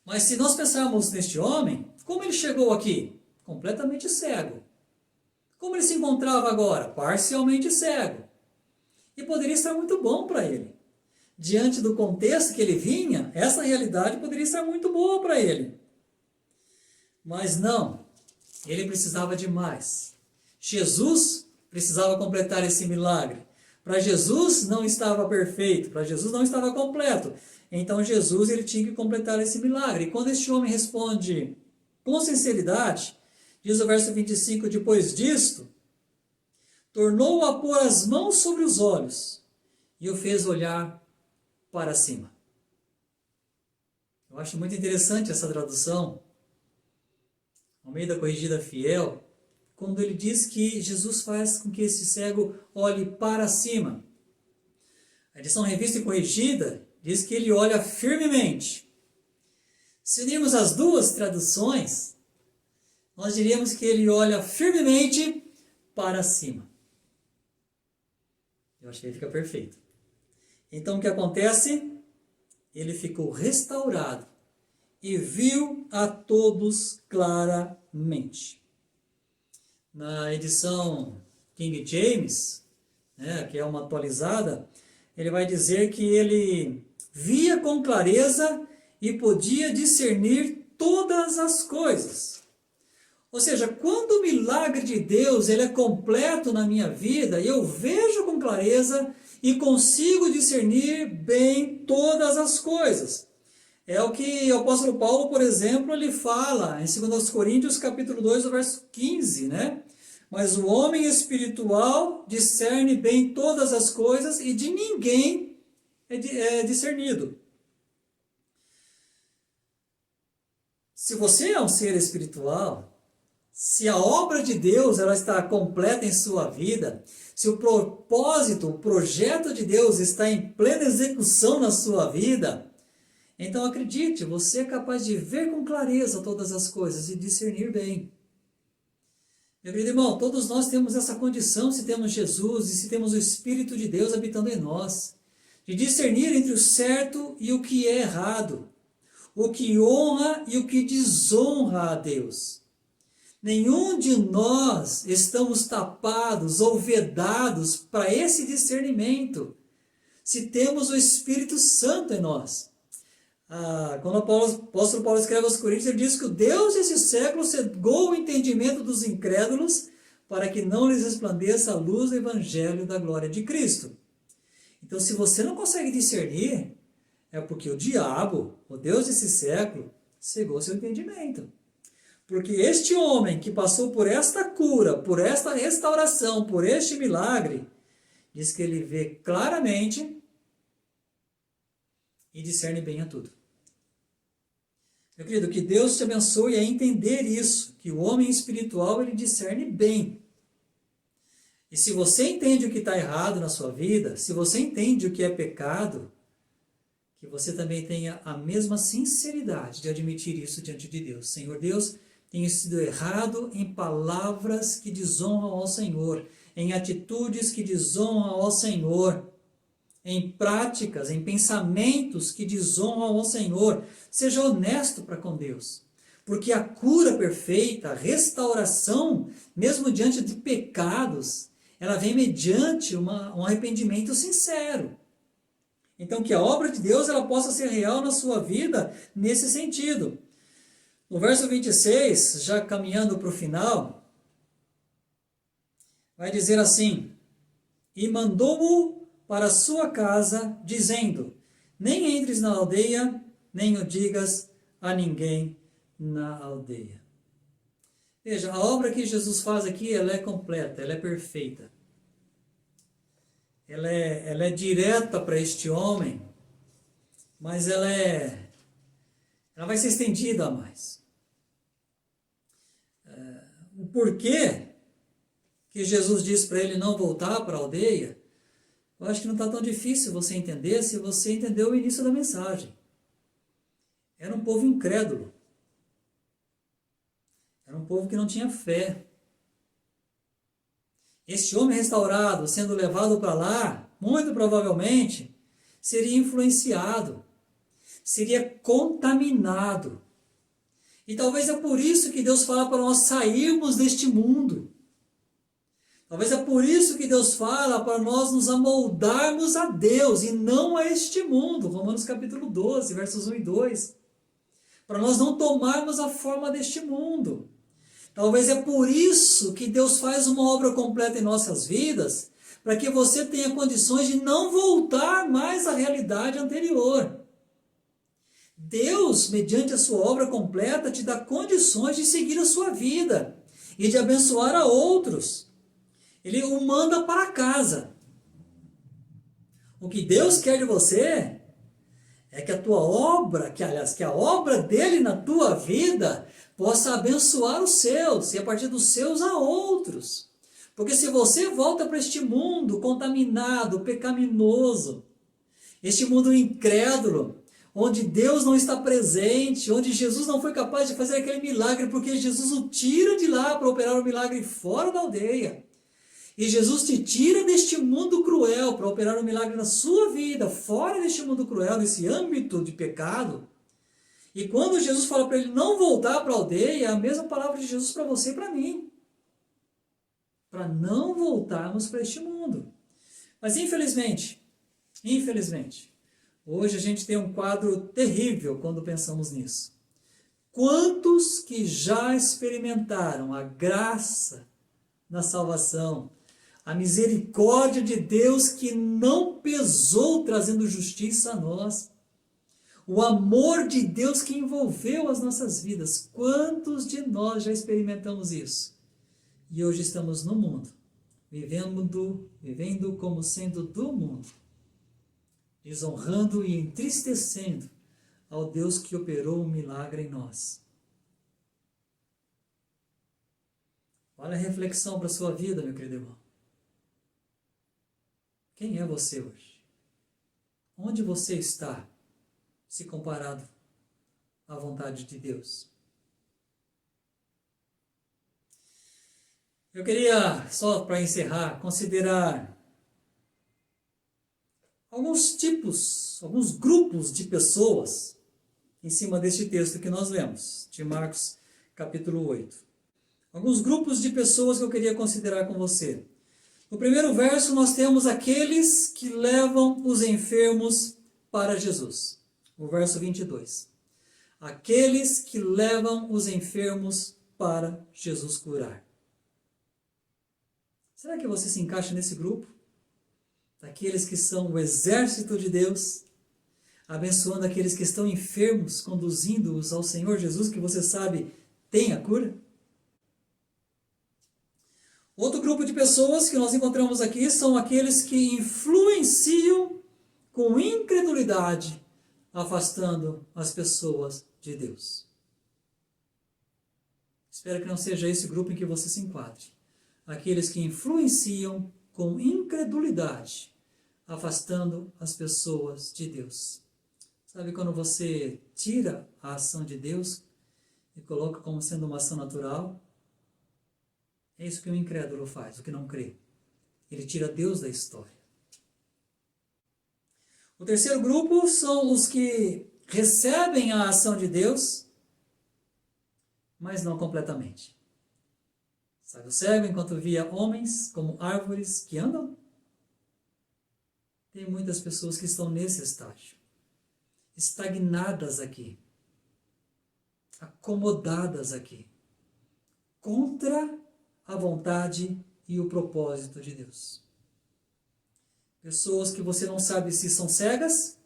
Mas se nós pensarmos neste homem, como ele chegou aqui? Completamente cego. Como ele se encontrava agora? Parcialmente cego. E poderia estar muito bom para ele. Diante do contexto que ele vinha, essa realidade poderia estar muito boa para ele. Mas não, ele precisava de mais. Jesus precisava completar esse milagre. Para Jesus não estava perfeito, para Jesus não estava completo. Então Jesus ele tinha que completar esse milagre. E quando este homem responde com sinceridade, diz o verso 25, depois disto, tornou a pôr as mãos sobre os olhos e o fez olhar para cima. Eu acho muito interessante essa tradução, Almeida Corrigida Fiel, quando ele diz que Jesus faz com que esse cego olhe para cima. A edição Revista e Corrigida diz que ele olha firmemente. Se unirmos as duas traduções, nós diríamos que ele olha firmemente para cima. Eu acho que aí fica perfeito. Então o que acontece? Ele ficou restaurado e viu a todos claramente. Na edição King James, né, que é uma atualizada, ele vai dizer que ele via com clareza e podia discernir todas as coisas. Ou seja, quando o milagre de Deus ele é completo na minha vida, eu vejo com clareza e consigo discernir bem todas as coisas. É o que o apóstolo Paulo, por exemplo, ele fala em 2 Coríntios capítulo 2, verso 15, né? Mas o homem espiritual discerne bem todas as coisas e de ninguém é discernido. Se você é um ser espiritual, se a obra de Deus ela está completa em sua vida, se o propósito, o projeto de Deus está em plena execução na sua vida, então acredite, você é capaz de ver com clareza todas as coisas e discernir bem. Meu querido irmão, todos nós temos essa condição se temos Jesus e se temos o Espírito de Deus habitando em nós, de discernir entre o certo e o que é errado, o que honra e o que desonra a Deus. Nenhum de nós estamos tapados ou vedados para esse discernimento, se temos o Espírito Santo em nós. Quando o apóstolo Paulo escreve aos Coríntios, ele diz que o Deus desse século cegou o entendimento dos incrédulos para que não lhes resplandeça a luz do Evangelho da glória de Cristo. Então, se você não consegue discernir, é porque o diabo, o Deus desse século, cegou seu entendimento. Porque este homem que passou por esta cura, por esta restauração, por este milagre, diz que ele vê claramente e discerne bem a tudo. Meu querido, que Deus te abençoe a entender isso, que o homem espiritual ele discerne bem. E se você entende o que está errado na sua vida, se você entende o que é pecado, que você também tenha a mesma sinceridade de admitir isso diante de Deus. Senhor Deus, tenho sido errado em palavras que desonram ao Senhor, em atitudes que desonram ao Senhor, em práticas, em pensamentos que desonram ao Senhor. Seja honesto para com Deus, porque a cura perfeita, a restauração, mesmo diante de pecados, ela vem mediante um arrependimento sincero. Então, que a obra de Deus ela possa ser real na sua vida nesse sentido. No verso 26, já caminhando para o final, vai dizer assim: e mandou-o para a sua casa, dizendo: nem entres na aldeia, nem o digas a ninguém na aldeia. Veja, a obra que Jesus faz aqui, ela é completa, ela é perfeita. Ela é direta para este homem, mas ela vai ser estendida a mais. O porquê que Jesus diz para ele não voltar para a aldeia, eu acho que não está tão difícil você entender se você entendeu o início da mensagem. Era um povo incrédulo. Era um povo que não tinha fé. Este homem restaurado, sendo levado para lá, muito provavelmente, seria influenciado, seria contaminado. E talvez é por isso que Deus fala para nós sairmos deste mundo. Talvez é por isso que Deus fala para nós nos amoldarmos a Deus e não a este mundo. Romanos capítulo 12, versos 1 e 2. Para nós não tomarmos a forma deste mundo. Talvez é por isso que Deus faz uma obra completa em nossas vidas, para que você tenha condições de não voltar mais à realidade anterior. Deus, mediante a sua obra completa, te dá condições de seguir a sua vida e de abençoar a outros. Ele o manda para casa. O que Deus quer de você é que a tua obra, que a obra dele na tua vida possa abençoar os seus, e a partir dos seus a outros. Porque se você volta para este mundo contaminado, pecaminoso, este mundo incrédulo, onde Deus não está presente, onde Jesus não foi capaz de fazer aquele milagre, porque Jesus o tira de lá para operar o milagre fora da aldeia. E Jesus te tira deste mundo cruel para operar um milagre na sua vida, fora deste mundo cruel, nesse âmbito de pecado. E quando Jesus fala para ele não voltar para a aldeia, é a mesma palavra de Jesus para você e para mim. Para não voltarmos para este mundo. Mas infelizmente, hoje a gente tem um quadro terrível quando pensamos nisso. Quantos que já experimentaram a graça na salvação, a misericórdia de Deus que não pesou trazendo justiça a nós, o amor de Deus que envolveu as nossas vidas. Quantos de nós já experimentamos isso? E hoje estamos no mundo, vivendo como sendo do mundo, desonrando e entristecendo ao Deus que operou um milagre em nós. Olha a reflexão para a sua vida, meu querido irmão. Quem é você hoje? Onde você está, se comparado à vontade de Deus? Eu queria, só para encerrar, considerar alguns grupos de pessoas em cima deste texto que nós lemos, de Marcos capítulo 8. Alguns grupos de pessoas que eu queria considerar com você. No primeiro verso nós temos aqueles que levam os enfermos para Jesus. O verso 22. Aqueles que levam os enfermos para Jesus curar. Será que você se encaixa nesse grupo? Daqueles que são o exército de Deus, abençoando aqueles que estão enfermos, conduzindo-os ao Senhor Jesus, que você sabe tem a cura? Outro grupo de pessoas que nós encontramos aqui são aqueles que influenciam com incredulidade, afastando as pessoas de Deus. Espero que não seja esse grupo em que você se enquadre. Aqueles que influenciam com incredulidade, afastando as pessoas de Deus. Sabe quando você tira a ação de Deus e coloca como sendo uma ação natural? É isso que o incrédulo faz, o que não crê. Ele tira Deus da história. O terceiro grupo são os que recebem a ação de Deus, mas não completamente. Sabe o cego enquanto via homens como árvores que andam? Tem muitas pessoas que estão nesse estágio, estagnadas aqui, acomodadas aqui, contra a vontade e o propósito de Deus. Pessoas que você não sabe se são cegas,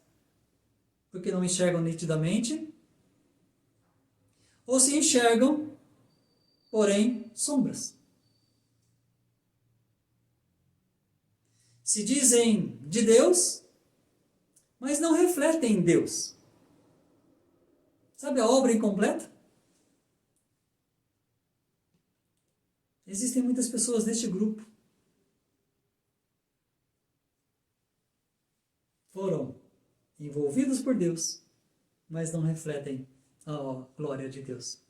porque não enxergam nitidamente, ou se enxergam, porém, sombras. Se dizem de Deus, mas não refletem Deus. Sabe a obra incompleta? Existem muitas pessoas neste grupo. Foram envolvidos por Deus, mas não refletem a glória de Deus.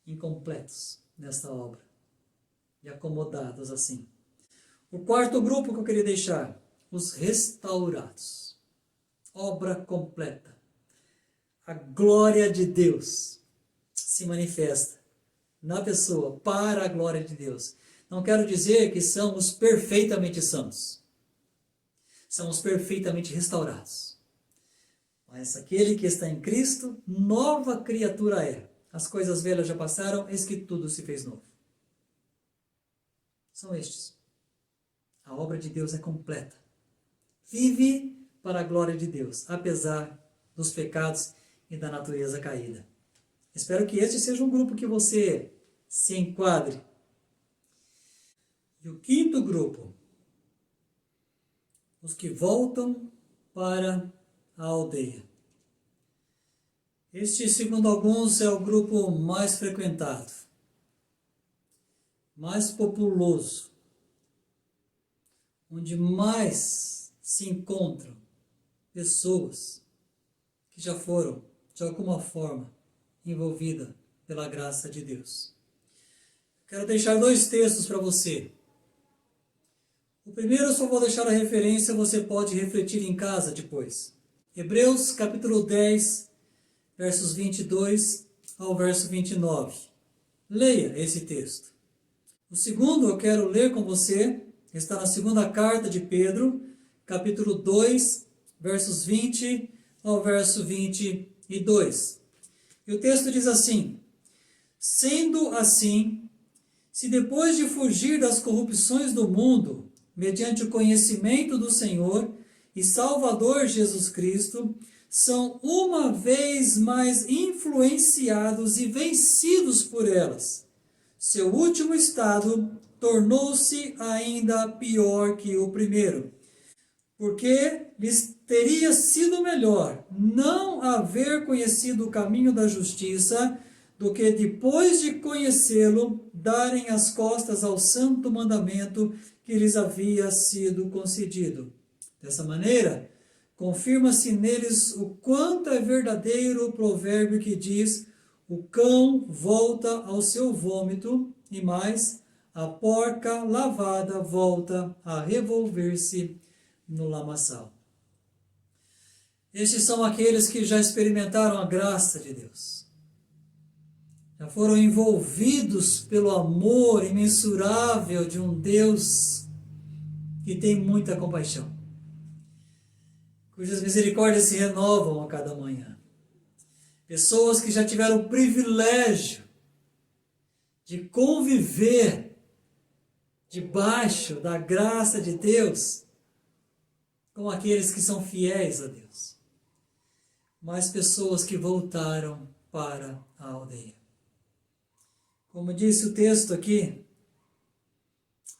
Incompletos nesta obra e acomodados assim. O quarto grupo que eu queria deixar, os restaurados. Obra completa. A glória de Deus se manifesta na pessoa para a glória de Deus. Não quero dizer que somos perfeitamente santos. Somos perfeitamente restaurados. Mas aquele que está em Cristo, nova criatura é. As coisas velhas já passaram, eis que tudo se fez novo. São estes. A obra de Deus é completa. Vive para a glória de Deus, apesar dos pecados e da natureza caída. Espero que este seja um grupo que você se enquadre. E o quinto grupo, os que voltam para a aldeia. Este, segundo alguns, é o grupo mais frequentado, mais populoso, onde mais se encontram pessoas que já foram, de alguma forma, envolvidas pela graça de Deus. Quero deixar 2 textos para você. O primeiro eu só vou deixar a referência, você pode refletir em casa depois. Hebreus capítulo 10, versos 22 ao verso 29. Leia esse texto. O segundo eu quero ler com você está na segunda carta de Pedro, capítulo 2, versos 20 ao verso 22. E o texto diz assim: sendo assim, se depois de fugir das corrupções do mundo, mediante o conhecimento do Senhor e Salvador Jesus Cristo, são uma vez mais influenciados e vencidos por elas, seu último estado tornou-se ainda pior que o primeiro, porque lhes teria sido melhor não haver conhecido o caminho da justiça, do que depois de conhecê-lo, darem as costas ao santo mandamento que lhes havia sido concedido. Dessa maneira, confirma-se neles o quanto é verdadeiro o provérbio que diz: o cão volta ao seu vômito, e mais, a porca lavada volta a revolver-se no lamaçal. Estes são aqueles que já experimentaram a graça de Deus. Já foram envolvidos pelo amor imensurável de um Deus que tem muita compaixão, cujas misericórdias se renovam a cada manhã. Pessoas que já tiveram o privilégio de conviver debaixo da graça de Deus com aqueles que são fiéis a Deus. Mas pessoas que voltaram para a aldeia. Como disse o texto aqui,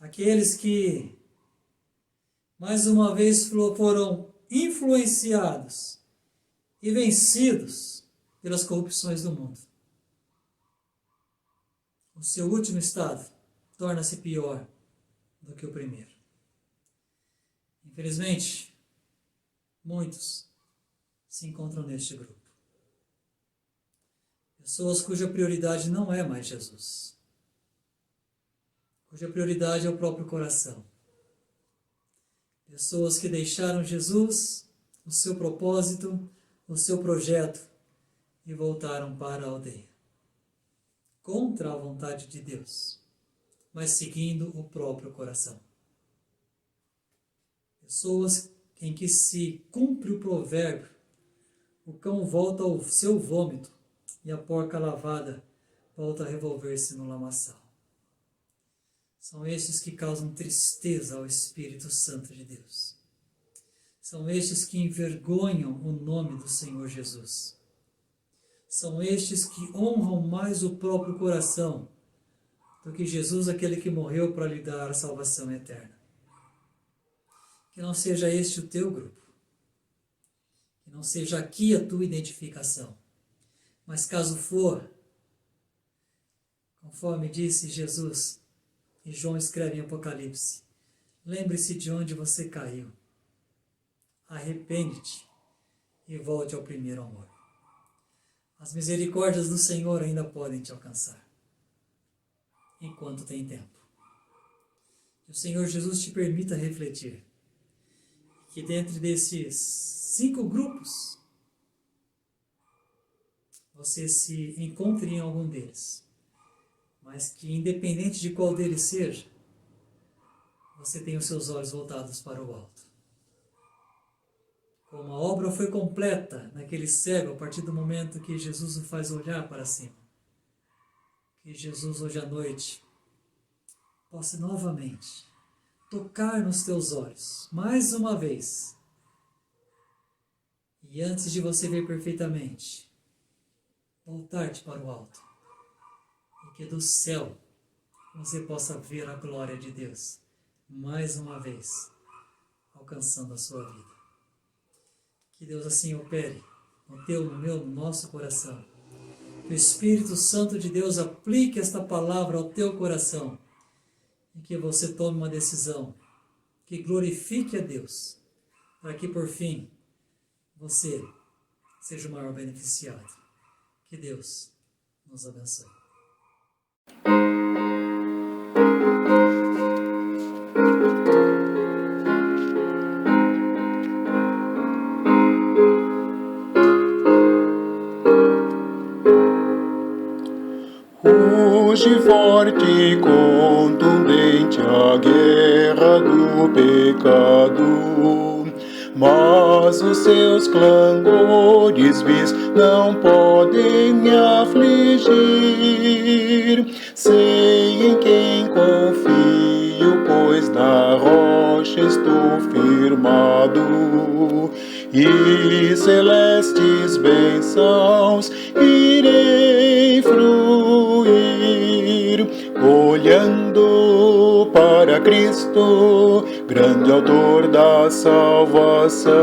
aqueles que mais uma vez foram influenciados e vencidos pelas corrupções do mundo. O seu último estado torna-se pior do que o primeiro. Infelizmente, muitos se encontram neste grupo. Pessoas cuja prioridade não é mais Jesus, cuja prioridade é o próprio coração. Pessoas que deixaram Jesus, o seu propósito, o seu projeto e voltaram para a aldeia, contra a vontade de Deus, mas seguindo o próprio coração. Pessoas em que se cumpre o provérbio: o cão volta ao seu vômito e a porca lavada volta a revolver-se no lamaçal. São estes que causam tristeza ao Espírito Santo de Deus. São estes que envergonham o nome do Senhor Jesus. São estes que honram mais o próprio coração do que Jesus, aquele que morreu para lhe dar a salvação eterna. Que não seja este o teu grupo. Que não seja aqui a tua identificação. Mas caso for, conforme disse Jesus, e João escreve em Apocalipse, lembre-se de onde você caiu. Arrepende-te e volte ao primeiro amor. As misericórdias do Senhor ainda podem te alcançar, enquanto tem tempo. Que o Senhor Jesus te permita refletir, que dentre desses 5 grupos, você se encontre em algum deles, mas que independente de qual deles seja, você tenha os seus olhos voltados para o alto. Como a obra foi completa naquele cego a partir do momento que Jesus o faz olhar para cima, que Jesus hoje à noite possa novamente tocar nos teus olhos, mais uma vez, e antes de você ver perfeitamente, voltar-te para o alto, e que do céu você possa ver a glória de Deus, mais uma vez, alcançando a sua vida. Que Deus assim opere no teu, no meu, no nosso coração. Que o Espírito Santo de Deus aplique esta palavra ao teu coração, e que você tome uma decisão que glorifique a Deus, para que por fim você seja o maior beneficiado. Que Deus nos abençoe. Ruge forte e contundente a guerra pecado. Mas os seus clangores vis não podem me afligir. Sei em quem confio, pois na rocha estou firmado. E celestes bênçãos irei fruir, olhando para Cristo, grande autor da salvação.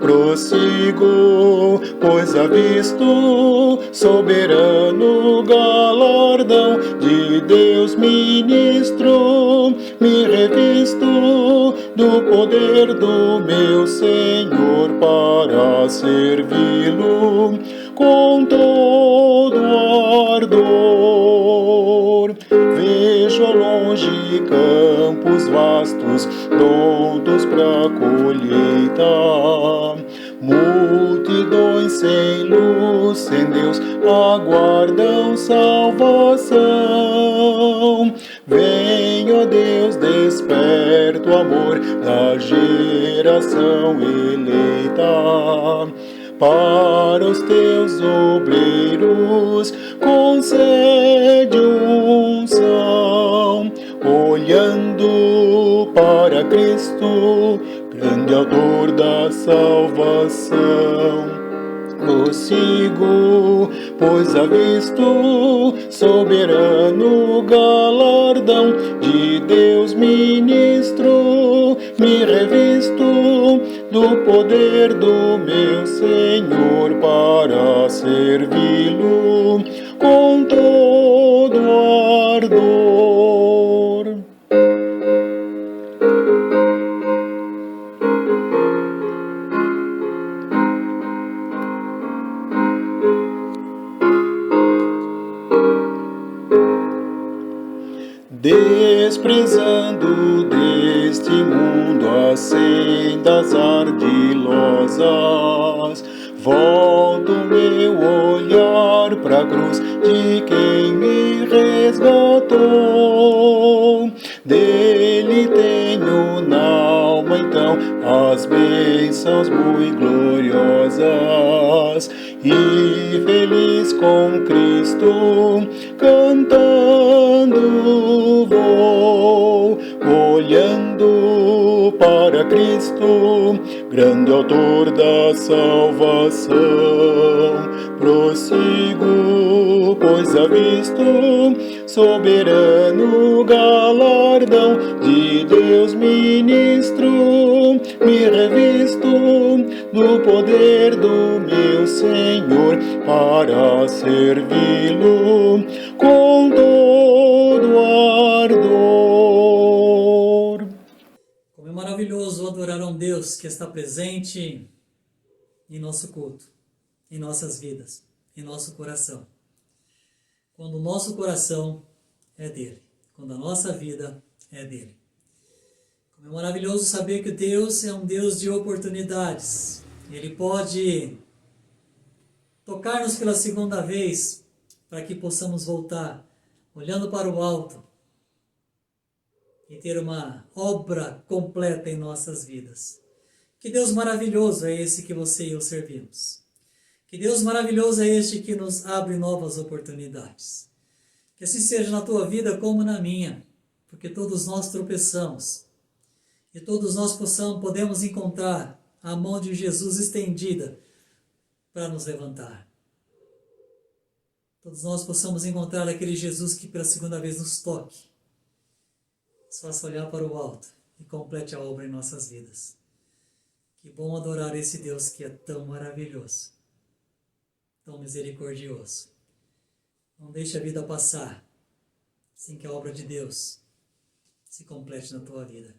Prossigo, pois avisto soberano galardão de Deus ministro, me revisto do poder do meu Senhor para servi-lo com todo ardor. Vejo ao longe campos vastos, prontos para colheita, multidões sem luz, sem Deus, aguardam salvação. Venha, ó Deus, desperta o amor da geração eleita. Para os teus obreiros concede unção, olhando para Cristo, grande autor da salvação. Prossigo, pois avisto soberano galardão de Deus ministro, me revisto do poder do meu Senhor para servi-lo com todo ardor. Desprezando deste mundo as sendas ardilosas, volto meu olhar pra cruz de quem me resgatou. Dele tenho na alma então as bênçãos muito gloriosas, e feliz com Cristo cantando vou, olhando para Cristo, grande autor da salvação. Prossigo, pois avisto soberano galardão de Deus ministro, me revisto do poder do meu Senhor para servi-lo com todo ardor. Como é maravilhoso adorar a um Deus que está presente em nosso culto, em nossas vidas, em nosso coração. Quando o nosso coração é dele, quando a nossa vida é dele. Como é maravilhoso saber que Deus é um Deus de oportunidades. Ele pode tocar-nos pela segunda vez para que possamos voltar, olhando para o alto e ter uma obra completa em nossas vidas. Que Deus maravilhoso é esse que você e eu servimos. Que Deus maravilhoso é este que nos abre novas oportunidades. Que assim seja na tua vida como na minha, porque todos nós tropeçamos e todos nós podemos encontrar a mão de Jesus estendida para nos levantar. Todos nós possamos encontrar aquele Jesus que pela segunda vez nos toque, nos faça olhar para o alto e complete a obra em nossas vidas. Que bom adorar esse Deus que é tão maravilhoso, tão misericordioso. Não deixe a vida passar sem que a obra de Deus se complete na tua vida.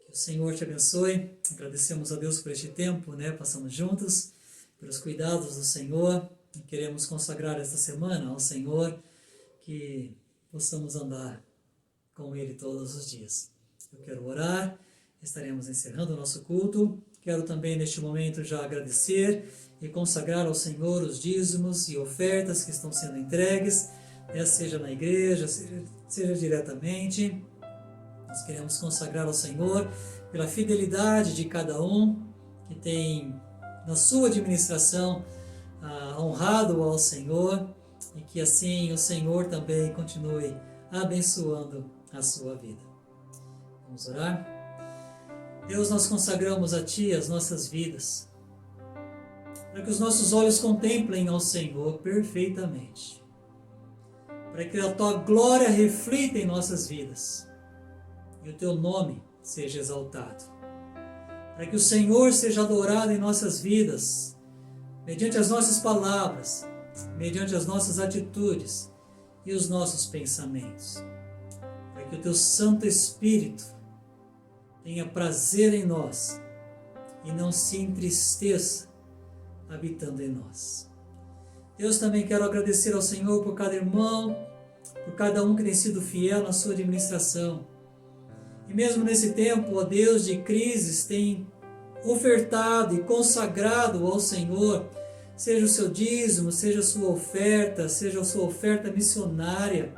Que o Senhor te abençoe. Agradecemos a Deus por este tempo, passamos juntos, pelos cuidados do Senhor. E queremos consagrar esta semana ao Senhor, que possamos andar com Ele todos os dias. Eu quero orar, estaremos encerrando o nosso culto. Quero também neste momento já agradecer e consagrar ao Senhor os dízimos e ofertas que estão sendo entregues, seja na igreja, seja diretamente. Nós queremos consagrar ao Senhor pela fidelidade de cada um que tem na sua administração honrado ao Senhor, e que assim o Senhor também continue abençoando a sua vida. Vamos orar? Deus, nós consagramos a Ti as nossas vidas, para que os nossos olhos contemplem ao Senhor perfeitamente, para que a Tua glória reflita em nossas vidas e o Teu nome seja exaltado, para que o Senhor seja adorado em nossas vidas, mediante as nossas palavras, mediante as nossas atitudes e os nossos pensamentos, para que o Teu Santo Espírito tenha prazer em nós e não se entristeça habitando em nós. Deus, também quero agradecer ao Senhor por cada irmão, por cada um que tem sido fiel na sua administração. E mesmo nesse tempo, ó Deus, de crises, tem ofertado e consagrado ao Senhor, seja o seu dízimo, seja a sua oferta missionária.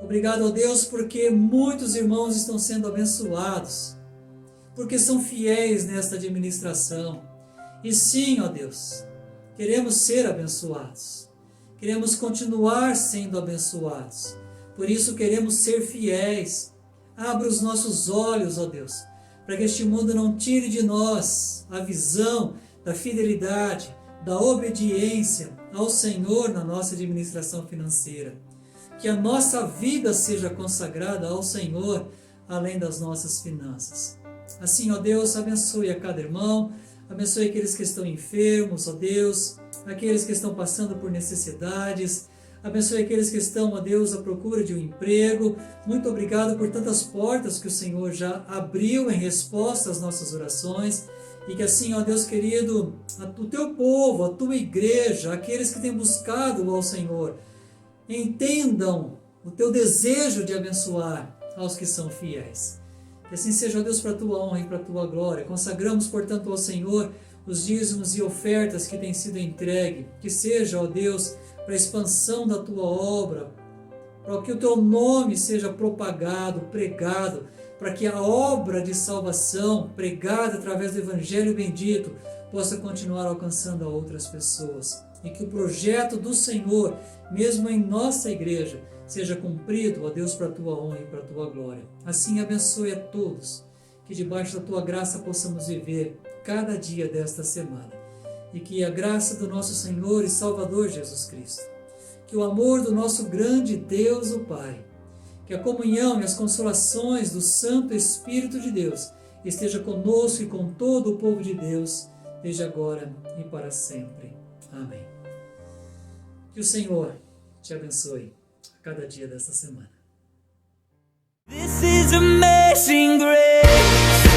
Obrigado, ó Deus, porque muitos irmãos estão sendo abençoados, porque são fiéis nesta administração. E sim, ó Deus, queremos ser abençoados, queremos continuar sendo abençoados, por isso queremos ser fiéis. Abra os nossos olhos, ó Deus, para que este mundo não tire de nós a visão da fidelidade, da obediência ao Senhor na nossa administração financeira. Que a nossa vida seja consagrada ao Senhor, além das nossas finanças. Assim, ó Deus, abençoe a cada irmão, abençoe aqueles que estão enfermos, ó Deus, aqueles que estão passando por necessidades, abençoe aqueles que estão, ó Deus, à procura de um emprego. Muito obrigado por tantas portas que o Senhor já abriu em resposta às nossas orações, e que assim, ó Deus querido, o Teu povo, a Tua igreja, aqueles que têm buscado ao Senhor, entendam o Teu desejo de abençoar aos que são fiéis. Que assim seja, ó Deus, para a Tua honra e para a Tua glória. Consagramos, portanto, ao Senhor os dízimos e ofertas que têm sido entregue. Que seja, ó Deus, para a expansão da Tua obra, para que o Teu nome seja propagado, pregado, para que a obra de salvação pregada através do Evangelho bendito possa continuar alcançando a outras pessoas. E que o projeto do Senhor, mesmo em nossa igreja, seja cumprido, ó Deus, para a Tua honra e para a Tua glória. Assim abençoe a todos, que debaixo da Tua graça possamos viver cada dia desta semana. E que a graça do nosso Senhor e Salvador Jesus Cristo, que o amor do nosso grande Deus, o Pai, que a comunhão e as consolações do Santo Espírito de Deus esteja conosco e com todo o povo de Deus, desde agora e para sempre. Amém. Que o Senhor te abençoe a cada dia desta semana. This is amazing grace.